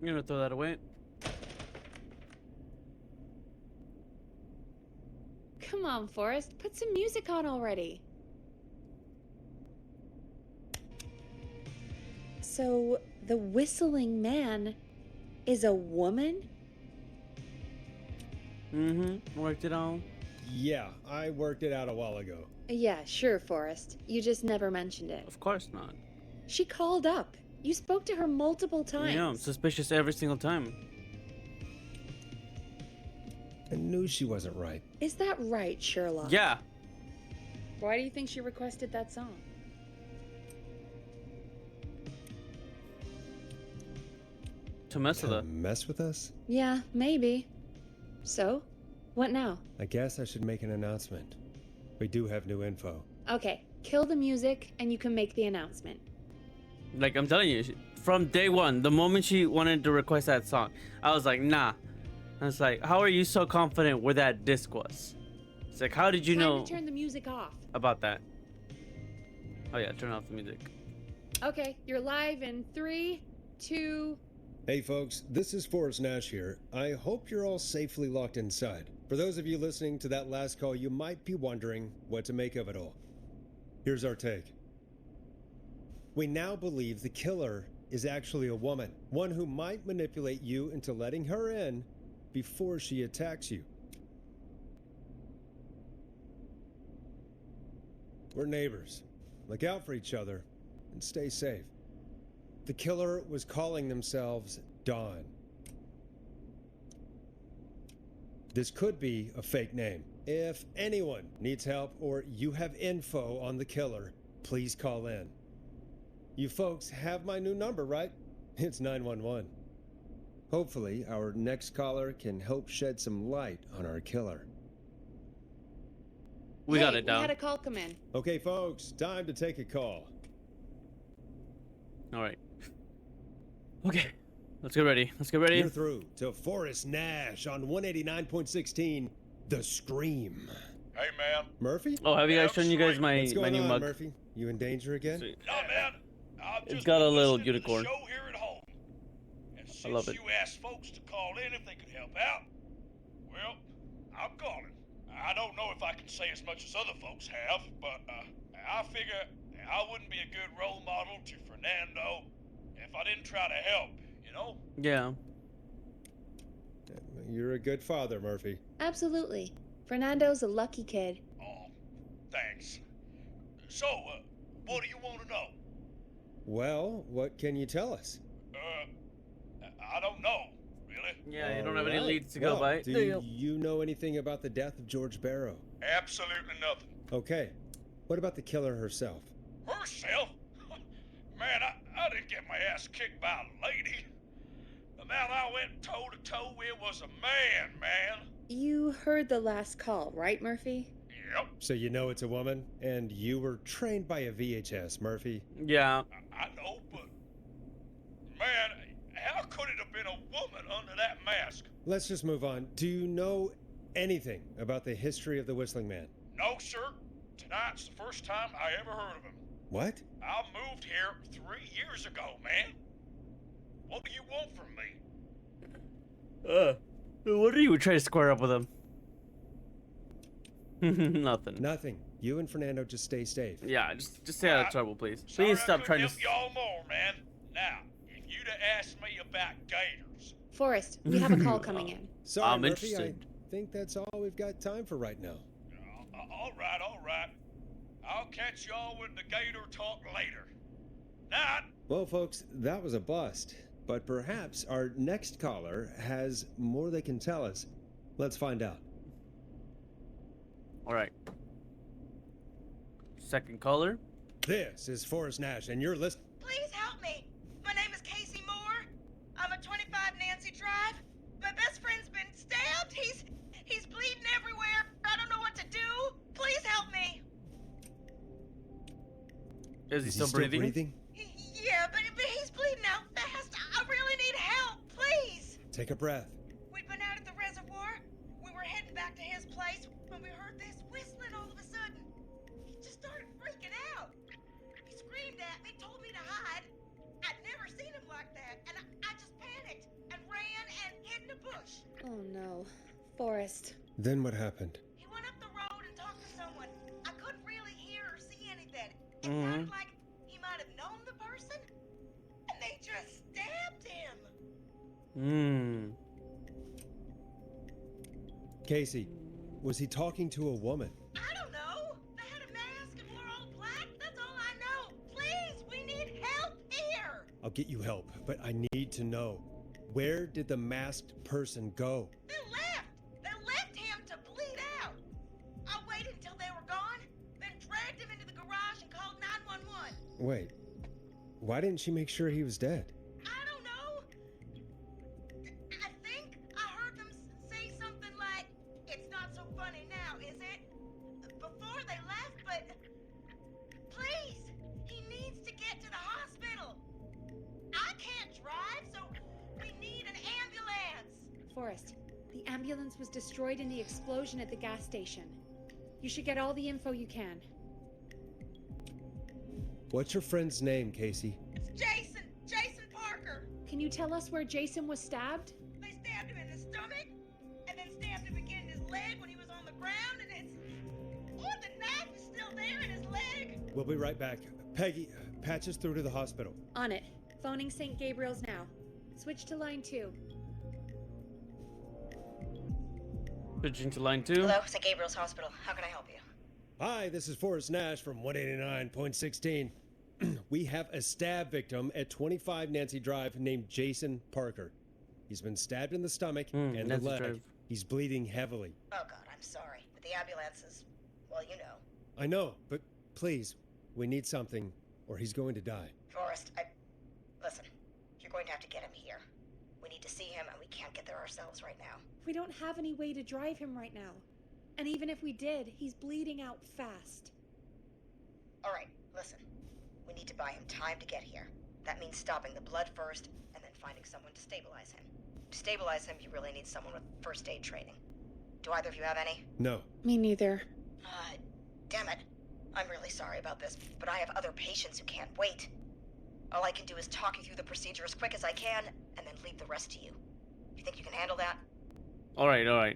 I'm gonna throw that away. Come on, Forrest. Put some music on already. So, the whistling man is a woman? Mm-hmm. Worked it on. Yeah, I worked it out a while ago. Yeah, sure, Forrest. You just never mentioned it. Of course not. She called up. You spoke to her multiple times. Yeah, I'm suspicious every single time. I knew she wasn't right. Is that right, Sherlock? Yeah. Why do you think she requested that song? To mess with her. Mess with us? Yeah, maybe. So, what now? I guess I should make an announcement. We do have new info. Okay, kill the music and you can make the announcement. Like, I'm telling you, from day one, the moment she wanted to request that song, I was like, nah. I was like, how are you so confident where that disc was? It's like, how did you know Time to turn the music off. about that? Oh yeah, turn off the music. Okay, you're live in 3, 2... Hey folks, this is Forrest Nash here. I hope you're all safely locked inside. For those of you listening to that last call, you might be wondering what to make of it all. Here's our take. We now believe the killer is actually a woman, one who might manipulate you into letting her in before she attacks you. We're neighbors. Look out for each other and stay safe. The killer was calling themselves Dawn. This could be a fake name. If anyone needs help or you have info on the killer, please call in. You folks have my new number, right? It's 911. Hopefully, our next caller can help shed some light on our killer. We got it down. We had a call come in. Okay, folks, time to take a call. All right. Okay, let's get ready. Let's get ready. You're through to Forrest Nash on 189.16, The Scream. Hey, man. Murphy? Oh, have you guys shown you guys my What's going new on, mug? Murphy? You in danger again? Sweet. No, man. I've It's just got a been little listening to the unicorn. show here at home. And since I love it. you asked folks to call in if they could help out, well, I'm calling. I don't know if I can say as much as other folks have, but I figure I wouldn't be a good role model to Fernando if I didn't try to help, you know? Yeah. You're a good father, Murphy. Absolutely. Fernando's a lucky kid. Oh, thanks. So, what do you want to know? Well, what can you tell us? I don't know, really. Yeah, you don't have any Alright. leads to go Well, by. Do you know anything about the death of George Barrow? Absolutely nothing. Okay. What about the killer herself? Herself? Man, I didn't get my ass kicked by a lady. The man I went toe-to-toe with was a man. You heard the last call, right, Murphy? Yep, So you know it's a woman, and you were trained by a VHS, Murphy. Yeah. I know, but... Man, how could it have been a woman under that mask? Let's just move on. Do you know anything about the history of the Whistling Man? No, sir. Tonight's the first time I ever heard of him. What? I moved here 3 years ago, man. What do you want from me? What are you trying to square up with him? Nothing. Nothing. You and Fernando just stay safe. Yeah, just stay out of trouble, please. Sorry Please stop I trying couldn't to. help y'all more, man. Now, if you'd have asked me about gators. Forrest, we have a call coming in. Sorry, I'm Murphy. interested. I think that's all we've got time for right now. All right, all right. I'll catch y'all with the gator talk later. Night. Well, folks, that was a bust. But perhaps our next caller has more they can tell us. Let's find out. All right. Second caller. This is Forrest Nash, and you're listening. Please help me. My name is Casey Moore. I'm at 25 Nancy Drive. My best friend's been stabbed. He's bleeding everywhere. I don't know what to do. Please help me. Is he still breathing? Yeah, but he's bleeding out fast. I really need help. Please. Take a breath. We'd been out at the reservoir. We were heading back to his place when we heard this whistling all of a sudden. He just started freaking out. He screamed at me, told me to hide. I'd never seen him like that, and I just panicked and ran and hid in a bush. Oh no. Forrest. Then what happened? He went up the road and talked to someone. I couldn't really hear or see anything. It sounded like he might have known the person, and they just stabbed him. Casey, was he talking to a woman? I don't know. They had a mask and wore all black. That's all I know. Please, we need help here. I'll get you help, but I need to know. Where did the masked person go? They left. They left him to bleed out. I waited until they were gone, then dragged him into the garage and called 911. Wait, why didn't she make sure he was dead? I don't know. I think I heard them say something like, "It's not so funny now, is it?" before they left, but please, he needs to get to the hospital. I can't drive, so we need an ambulance. Forrest, the ambulance was destroyed in the explosion at the gas station. You should get all the info you can. What's your friend's name, Casey? It's Jason Parker. Can you tell us where Jason was stabbed? They stabbed him in the stomach, and then stabbed him again in his leg when he was on the ground, and the knife is still there in his leg. We'll be right back. Peggy, patch us through to the hospital. On it. Phoning St. Gabriel's now. Switch to line 2. Switching to line 2. Hello, St. Gabriel's Hospital. How can I help you? Hi, this is Forrest Nash from 189.16. We have a stab victim at 25 Nancy Drive named Jason Parker. He's been stabbed in the stomach and the Nancy leg. Drive. He's bleeding heavily. Oh, God, I'm sorry. But the ambulance is, well, you know. I know, but please, we need something or he's going to die. Forrest, listen, you're going to have to get him here. We need to see him, and we can't get there ourselves right now. We don't have any way to drive him right now. And even if we did, he's bleeding out fast. All right, listen. We need to buy him time to get here. That means stopping the blood first, and then finding someone to stabilize him. To stabilize him, you really need someone with first aid training. Do either of you have any? No. Me neither. Damn it. I'm really sorry about this, but I have other patients who can't wait. All I can do is talk you through the procedure as quick as I can, and then leave the rest to you. You think you can handle that? All right.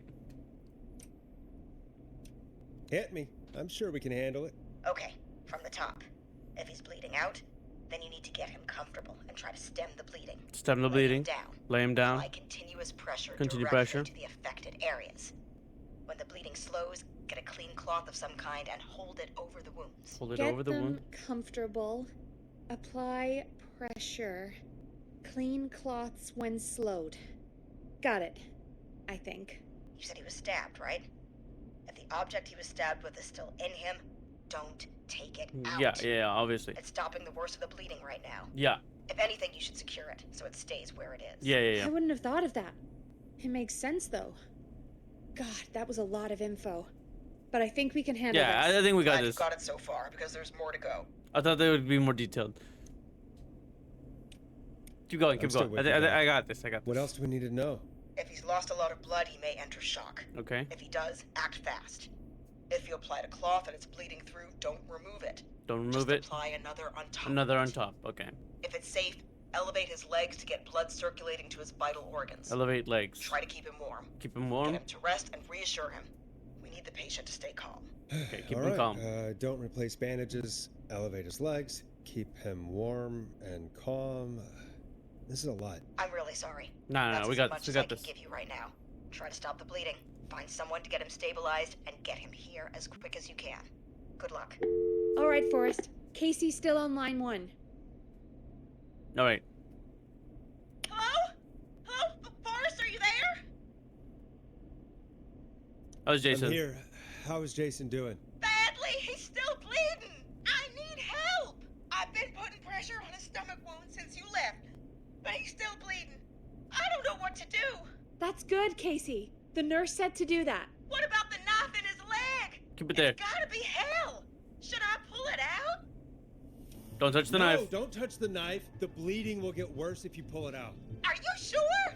Hit me. I'm sure we can handle it. Okay, from the top. If he's bleeding out, then you need to get him comfortable and try to stem the bleeding. Stem the bleeding. Lay him down. Apply continuous pressure Continue directly pressure. to the affected areas. When the bleeding slows, get a clean cloth of some kind and hold it over the wounds. Hold it Get over the them wound. comfortable. Apply pressure. Clean cloths when slowed. Got it. I think. You said he was stabbed, right? If the object he was stabbed with is still in him, don't take it out. Yeah, obviously. It's stopping the worst of the bleeding right now. Yeah. If anything, you should secure it so it stays where it is. Yeah. I wouldn't have thought of that. It makes sense, though. God, that was a lot of info. But I think we can handle this. Yeah, I think we got Glad this. you've got it so far, because there's more to go. I thought they would be more detailed. Keep going. I got this. What else do we need to know? If he's lost a lot of blood, he may enter shock. Okay. If he does, act fast. If you applied a cloth and it's bleeding through, don't remove it. Don't remove it. Just apply another on top. Another on top. Okay. If it's safe, elevate his legs to get blood circulating to his vital organs. Elevate legs. Try to keep him warm. Keep him warm. Get him to rest and reassure him. We need the patient to stay calm. Okay, keep All him right, calm. don't replace bandages, elevate his legs, keep him warm and calm. This is a lot. I'm really sorry. No, That's we as got much this. We as I got can this. give you right now. Try to stop the bleeding. Find someone to get him stabilized and get him here as quick as you can. Good luck. All right, Forrest. Casey's still on line 1. All right. Hello? Hello? Forrest, are you there? How's Jason? I'm here. How is Jason doing? Badly. He's still bleeding. I need help. I've been putting pressure on his stomach wound since you left, but he's still bleeding. I don't know what to do. That's good, Casey. The nurse said to do that. What about the knife in his leg? Keep it there. It's gotta be hell. Should I pull it out? Don't touch the No, knife. don't touch the knife. The bleeding will get worse if you pull it out. Are you sure?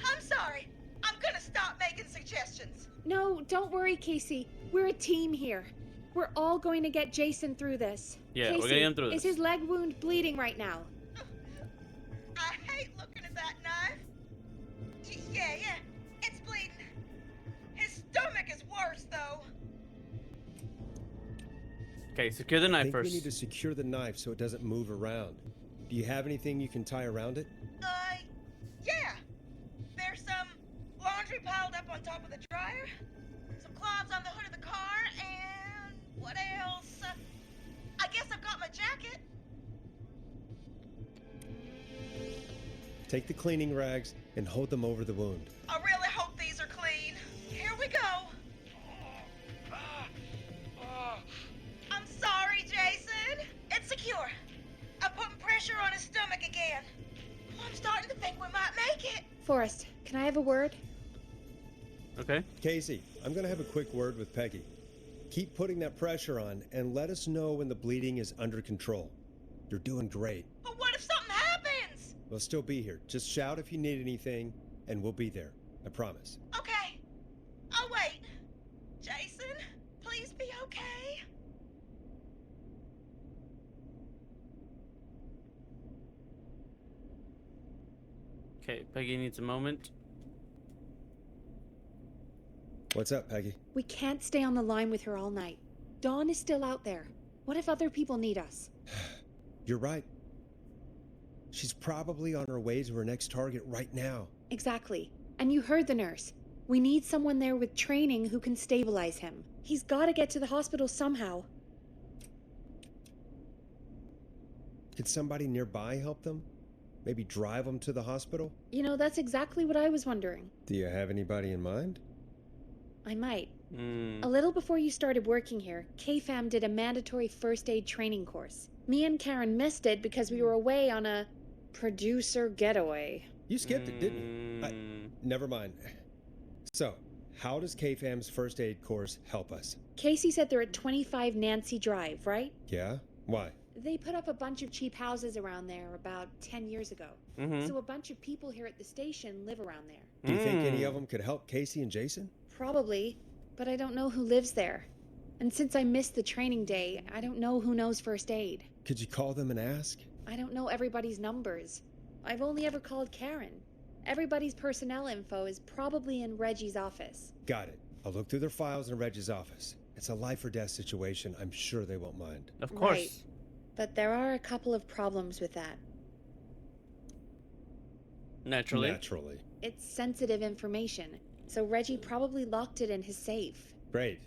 I'm sorry. I'm gonna stop making suggestions. No, don't worry, Casey. We're a team here. We're all going to get Jason through this. Yeah, Casey, we're getting him through is this. his leg wound bleeding right now? I hate looking at that knife. Yeah, it's bleeding. His stomach is worse, though. Okay, secure the I knife think first. we need to secure the knife so it doesn't move around. Do you have anything you can tie around it? Yeah. There's some laundry piled up on top of the dryer, some cloths on the hood of the car, and what else? I guess I've got my jacket. Take the cleaning rags and hold them over the wound. I really hope these are clean. Here we go. I'm sorry, Jason. It's secure. I'm putting pressure on his stomach again. I'm starting to think we might make it. Forrest, can I have a word? Okay. Casey, I'm gonna have a quick word with Peggy. Keep putting that pressure on and let us know when the bleeding is under control. You're doing great. But what if something happens? We'll still be here. Just shout if you need anything, and we'll be there. I promise. Okay. I'll wait. Jason, please be okay. Okay, Peggy needs a moment. What's up, Peggy? We can't stay on the line with her all night. Dawn is still out there. What if other people need us? You're right. She's probably on her way to her next target right now. Exactly. And you heard the nurse. We need someone there with training who can stabilize him. He's got to get to the hospital somehow. Could somebody nearby help them? Maybe drive them to the hospital? You know, that's exactly what I was wondering. Do you have anybody in mind? I might. A little before you started working here, KFAM did a mandatory first aid training course. Me and Karen missed it because we were away on a producer getaway. You skipped it, didn't you? Never mind. So, how does KFAM's first aid course help us? Casey said they're at 25 Nancy Drive, right? Yeah? Why? They put up a bunch of cheap houses around there about 10 years ago. So a bunch of people here at the station live around there. Do you think any of them could help Casey and Jason? Probably, but I don't know who lives there. And since I missed the training day, I don't know who knows first aid. Could you call them and ask? I don't know everybody's numbers. I've only ever called Karen. Everybody's personnel info is probably in Reggie's office. Got it. I'll look through their files in Reggie's office. It's a life or death situation. I'm sure they won't mind. Of course. Right. But there are a couple of problems with that. Naturally. Naturally. It's sensitive information, so Reggie probably locked it in his safe. Great.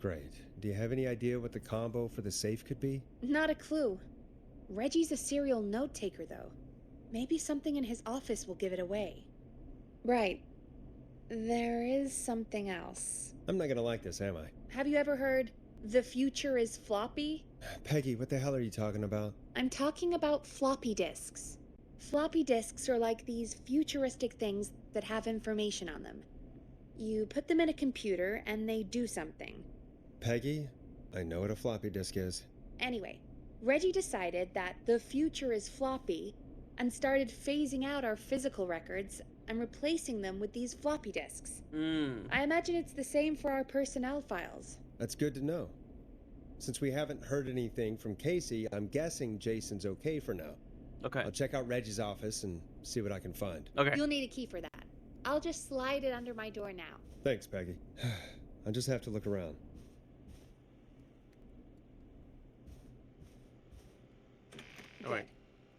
Great. Do you have any idea what the combo for the safe could be? Not a clue. Reggie's a serial note taker, though. Maybe something in his office will give it away. Right. There is something else. I'm not gonna like this, am I? Have you ever heard, the future is floppy? Peggy, what the hell are you talking about? I'm talking about floppy disks. Floppy disks are like these futuristic things that have information on them. You put them in a computer and they do something. Peggy, I know what a floppy disk is. Anyway, Reggie decided that the future is floppy and started phasing out our physical records and replacing them with these floppy disks. I imagine it's the same for our personnel files. That's good to know. Since we haven't heard anything from Casey, I'm guessing Jason's okay for now. Okay. I'll check out Reggie's office and see what I can find. Okay. You'll need a key for that. I'll just slide it under my door now. Thanks, Peggy. I'll just have to look around. Oh, wait. Good.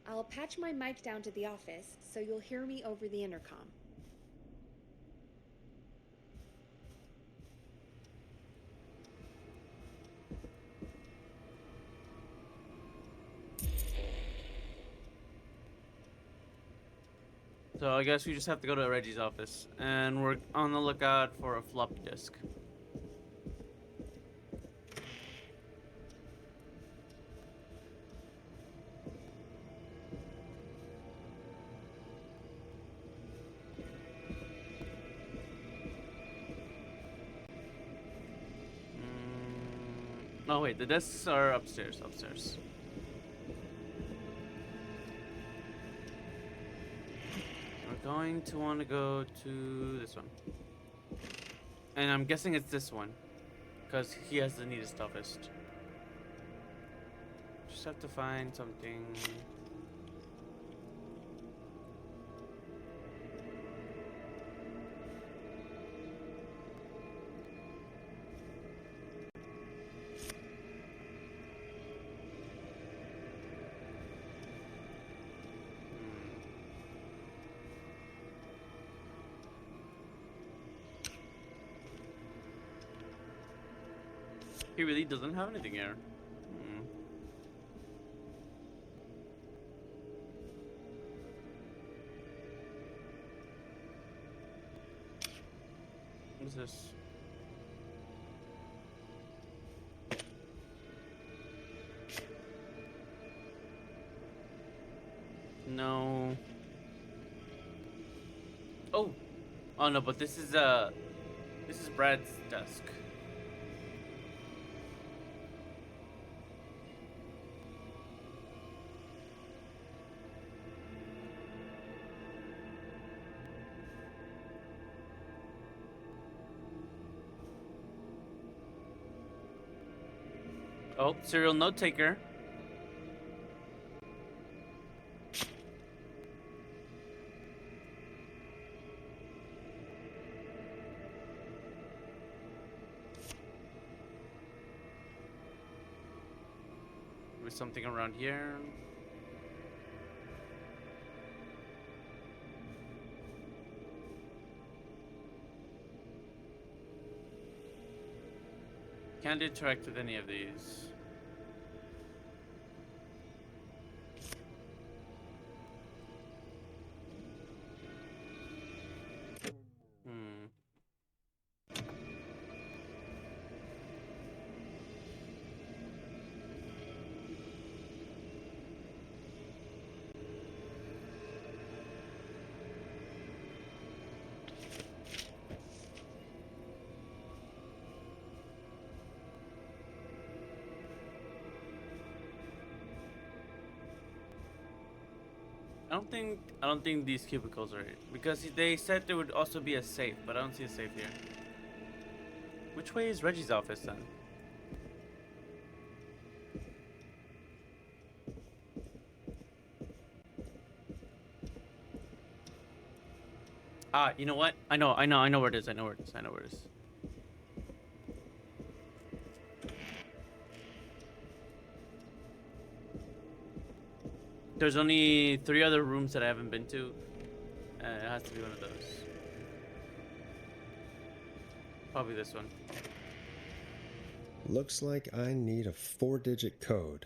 I'll patch my mic down to the office so you'll hear me over the intercom. So I guess we just have to go to Reggie's office, and we're on the lookout for a floppy disk. Oh wait, the desks are upstairs. We're going to want to go to this one. And I'm guessing it's this one, because he has the neatest office. Just have to find something. He really doesn't have anything here. What is this? No. Oh. Oh no, but this is Brad's desk. Oh, serial note taker. With something around here. Can't interact with any of these. I don't think these cubicles are it, because they said there would also be a safe, but I don't see a safe here. Which way is Reggie's office then? Ah, you know what? I know where it is. I know where it is. There's only 3 other rooms that I haven't been to. It has to be one of those. Probably this one. Looks like I need a 4-digit code.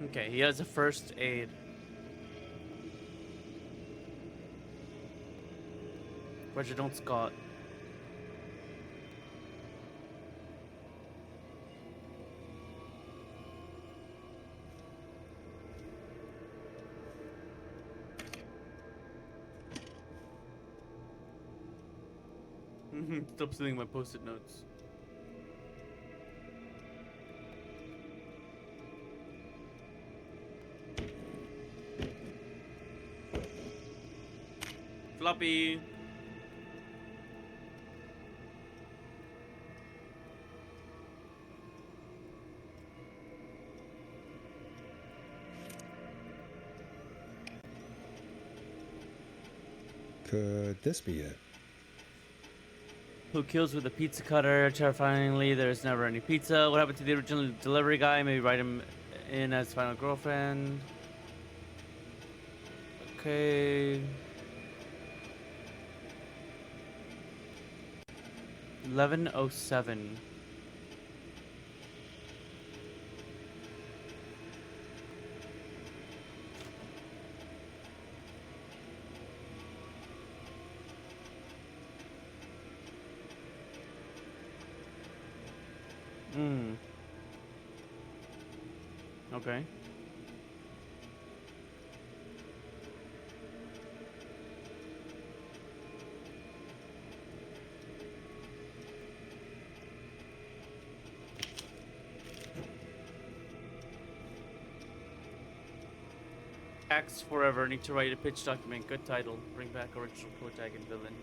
Okay, he has a first aid. Reginald Scott. Stop stealing my post-it notes. Floppy. Could this be it? Who kills with a pizza cutter? Terrifyingly, there's never any pizza. What happened to the original delivery guy? Maybe write him in as final girlfriend. Okay. 11:07. Hmm. Okay. Axe Forever. Need to write a pitch document. Good title. Bring back original protag and villain.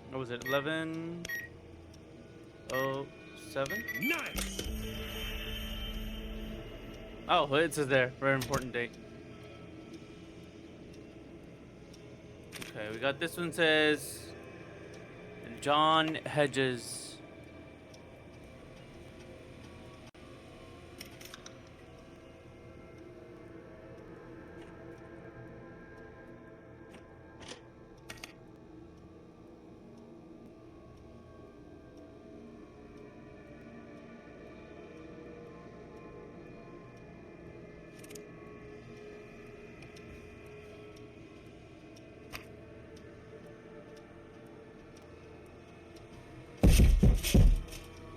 What was it? 11:07. Nice. Oh, it says there. Very important date. Okay, we got this one says John Hedges.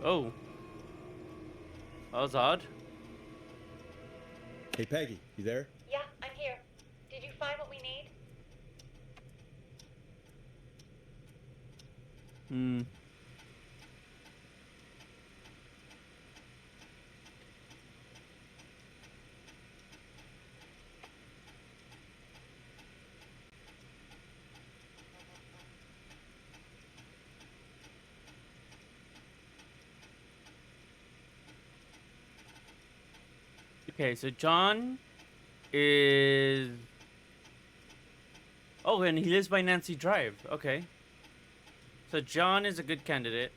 Oh. That was odd. Hey, Peggy, you there? Yeah, I'm here. Did you find what we need? Hmm. Okay, so John is... Oh, and he lives by Nancy Drive. Okay. So John is a good candidate.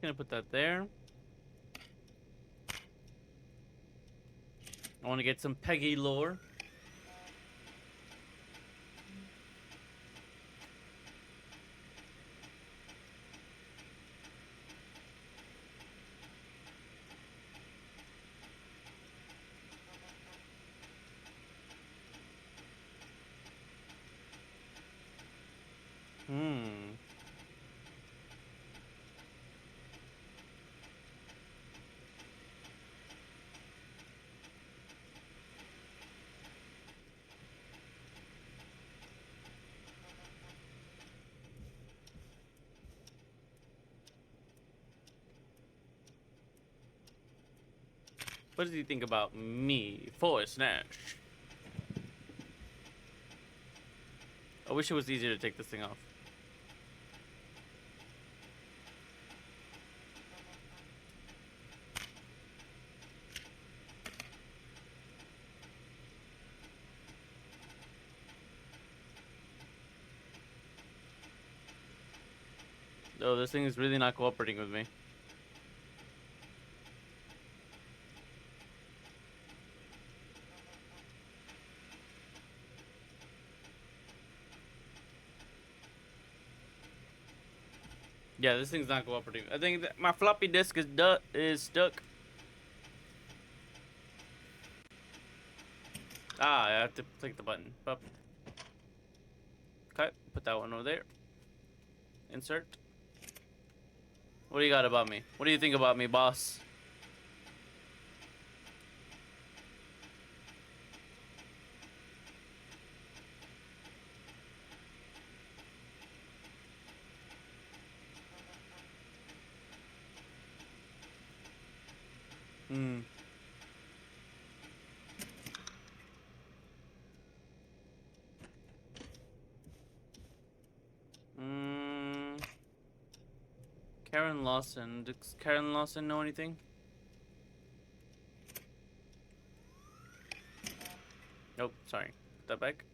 Gonna put that there. I want to get some Peggy lore. Hmm. What does he think about me, Forrest Nash? I wish it was easier to take this thing off. Oh, this thing is really not cooperating with me. Yeah, this thing's not cooperating. I think that my floppy disk is stuck. Ah, have to click the button. Up. Okay, put that one over there. Insert. What do you got about me? What do you think about me, boss? Hmm. Karen Lawson. Does Karen Lawson know anything? Nope, sorry. Put that back.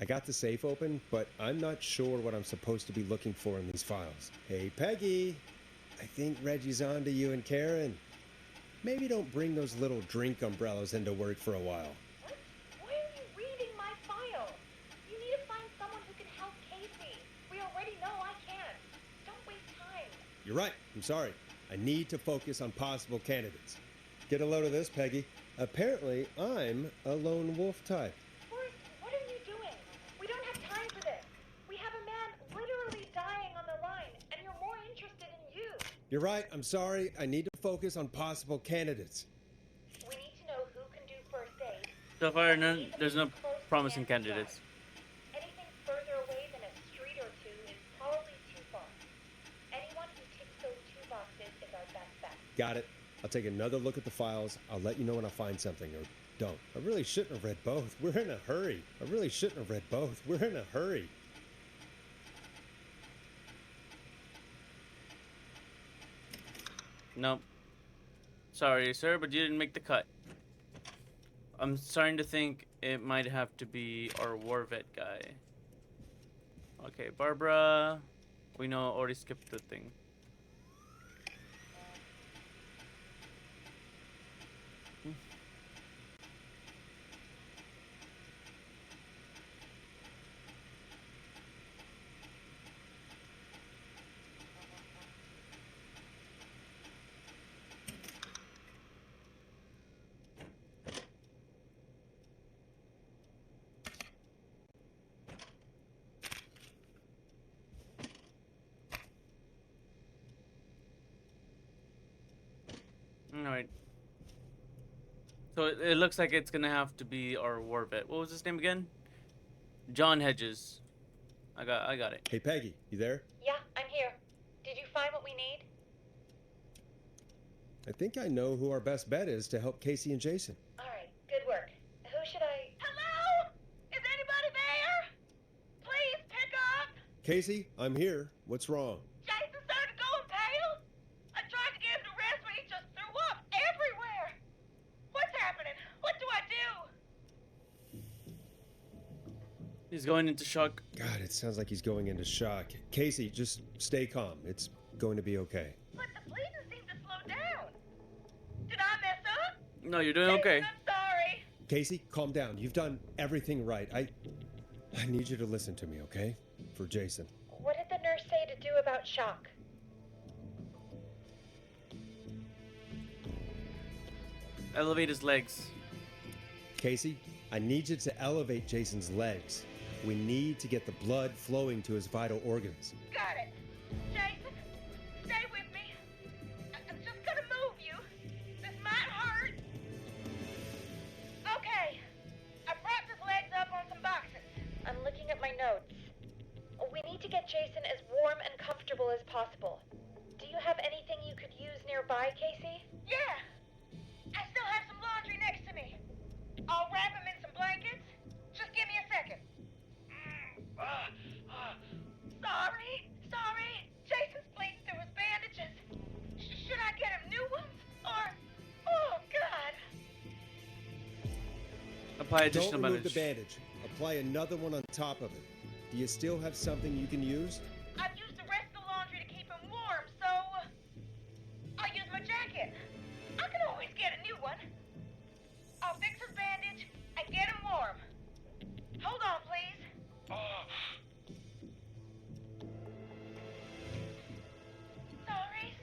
I got the safe open, but I'm not sure what I'm supposed to be looking for in these files. Hey, Peggy. I think Reggie's on to you and Karen. Maybe don't bring those little drink umbrellas into work for a while. What? Why are you reading my file? You need to find someone who can help Casey. We already know I can. Don't waste time. You're right. I'm sorry. I need to focus on possible candidates. Get a load of this, Peggy. Apparently, I'm a lone wolf type. Forrest, what are you doing? We don't have time for this. We have a man literally dying on the line, and you're more interested in you. You're right. I'm sorry. I need to focus on possible candidates. We need to know who can do first aid. So far, there's no promising candidates. Anything further away than a street or two is probably too far. Anyone who ticks those two boxes is our best bet. Got it. I'll take another look at the files. I'll let you know when I find something, or don't. I really shouldn't have read both. We're in a hurry. I really shouldn't have read both. We're in a hurry. Nope. Sorry, sir, but you didn't make the cut. I'm starting to think it might have to be our war vet guy. Okay, Barbara. We know already skipped the thing. Alright. So it looks like it's gonna have to be our war vet. What was his name again? John Hedges. I got it. Hey, Peggy, you there? Yeah, I'm here. Did you find what we need? I think I know who our best bet is to help Casey and Jason. All right, good work. Who should I... Hello? Is anybody there? Please pick up. Casey, I'm here. What's wrong? Jason started going pale. I tried to get him to rest, but he just threw up everywhere. What's happening? What do I do? He's going into shock. God, it sounds like he's going into shock. Casey, just stay calm. It's going to be okay. But the bleeding seemed to slow down. Did I mess up? No, you're doing okay. I'm sorry. Casey, calm down. You've done everything right. I need you to listen to me, okay? For Jason. What did the nurse say to do about shock? Elevate his legs. Casey, I need you to elevate Jason's legs. We need to get the blood flowing to his vital organs. Got it. Jason, stay with me. I'm just gonna move you. This might hurt. Okay. I propped his legs up on some boxes. I'm looking at my notes. We need to get Jason as warm and comfortable as possible. Do you have anything you could use nearby, Casey? Yeah. I still have some laundry next to me. I'll wrap him in some blankets. Just give me a second. Sorry. Jason's bleeding through his bandages. Should I get him new ones? Or... Oh, God. Apply additional Don't remove bandage. the bandage. Apply another one on top of it. Do you still have something you can use? I've used the rest of the laundry to keep him warm, so... I'll use my jacket. I can always get a new one. I'll fix his bandage and get him warm. Hold on, please. Sorry.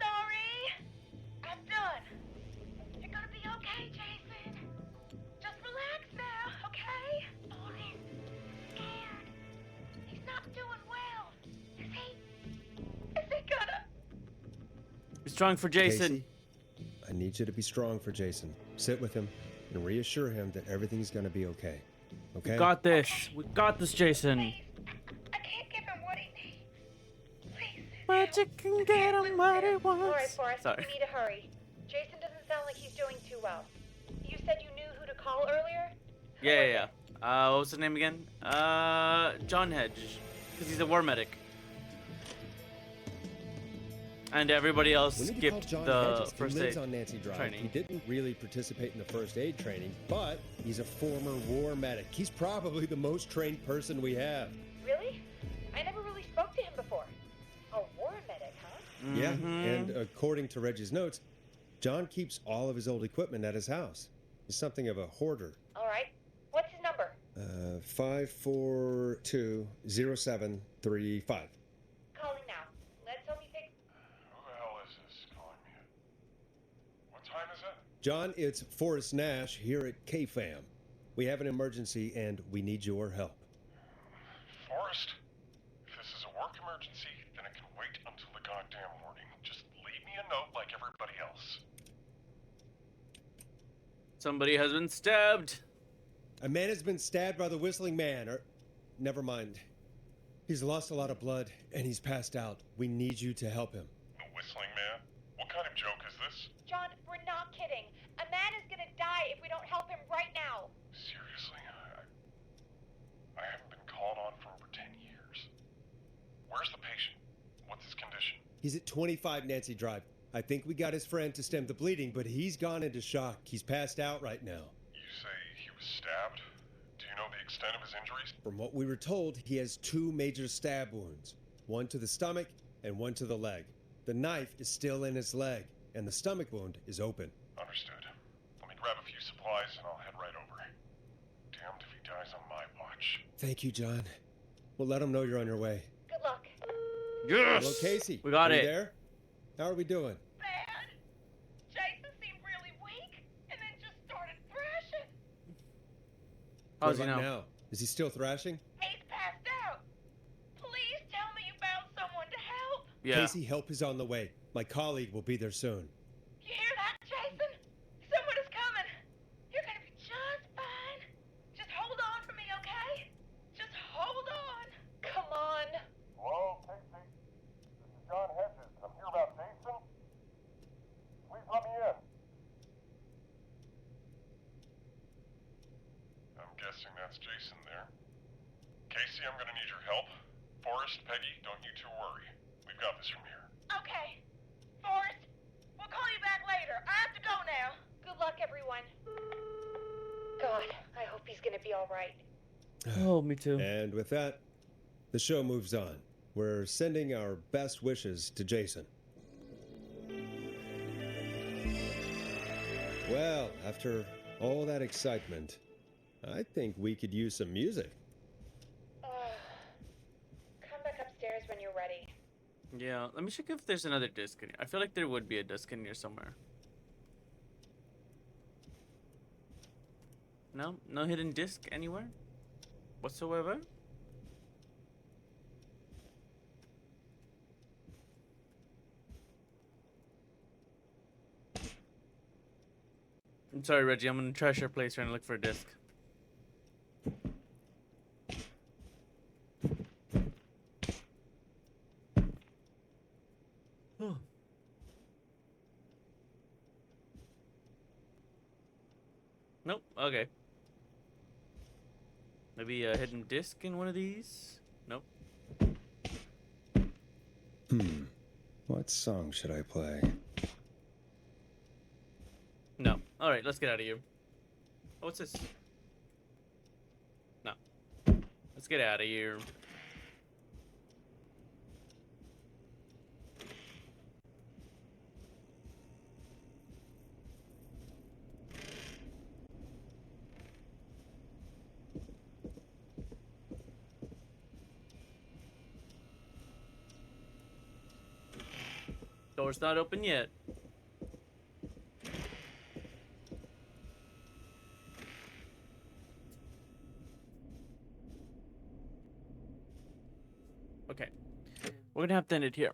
strong for Jason. Casey, I need you to be strong for Jason. Sit with him and reassure him that everything's gonna be okay. Okay? We got this. We got this, Jason. I can't give him what he needs. Please. But you can get him what he All right, wants. Forrest, Sorry. we need to hurry. Jason doesn't sound like he's doing too well. You said you knew who to call earlier? Yeah. What was his name again? John Hedge. Because he's a war medic. And everybody else We need to call skipped John the Hedges. first He lives aid on Nancy Drive. training. He didn't really participate in the first aid training, but he's a former war medic. He's probably the most trained person we have. Really? I never really spoke to him before. A war medic, huh? Yeah, and according to Reggie's notes, John keeps all of his old equipment at his house. He's something of a hoarder. All right. What's his number? 5420735. Calling now. Let's hope he picks. Who the hell is this calling me? What time is it? John, it's Forrest Nash here at KFAM. We have an emergency and we need your help. Forrest? If this is a work emergency, then it can wait until the goddamn morning. Just leave me a note like everybody else. Somebody has been stabbed. A man has been stabbed by the Whistling Man, or never mind. He's lost a lot of blood and he's passed out. We need you to help him. The Whistling Man? What kind of joke is this? John, we're not kidding. A man is gonna die if we don't help him right now. Seriously? I haven't been called on for over 10 years. Where's the patient? What's his condition? He's at 25 Nancy Drive. I think we got his friend to stem the bleeding, but he's gone into shock. He's passed out right now. You say he was stabbed? Do you know the extent of his injuries? From what we were told, he has 2 major stab wounds. One to the stomach and one to the leg. The knife is still in his leg, and the stomach wound is open. Understood. Let me grab a few supplies and I'll head right over. Damned if he dies on my watch. Thank you, John. We'll let him know you're on your way. Good luck. Yes! Hello, Casey. We got Are you it. there? How are we doing? Bad. Jason seemed really weak and then just started thrashing. How's What he about now? now? Is he still thrashing? He's passed out. Please tell me you found someone to help. Yeah. Casey, help is on the way. My colleague will be there soon. You hear that, Jason? Someone is coming. You're gonna be just fine. Just hold on for me, okay? Just hold on. Come on. Hello, Casey. This is John Hedges. I'm here about Jason. Please let me in. I'm guessing that's Jason there. Casey, I'm gonna need your help. Forrest, Peggy, don't you two worry. We've got this from here. Okay. Forrest, we'll call you back later. I have to go now. Good luck, everyone. God, I hope he's gonna be all right. Oh, me too. And with that, the show moves on. We're sending our best wishes to Jason. Well, after all that excitement, I think we could use some music. Come back upstairs when you're ready. Yeah, let me check if there's another disc in here. I feel like there would be a disc in here somewhere. No? No hidden disc anywhere? Whatsoever? I'm sorry, Reggie. I'm gonna trash your place trying to look for a disc. Oh. Nope. Okay. Maybe a hidden disc in one of these? Nope. What song should I play? No. Alright, let's get out of here. Oh, what's this? No. Let's get out of here. Door's not open yet. Okay. We're gonna have to end it here.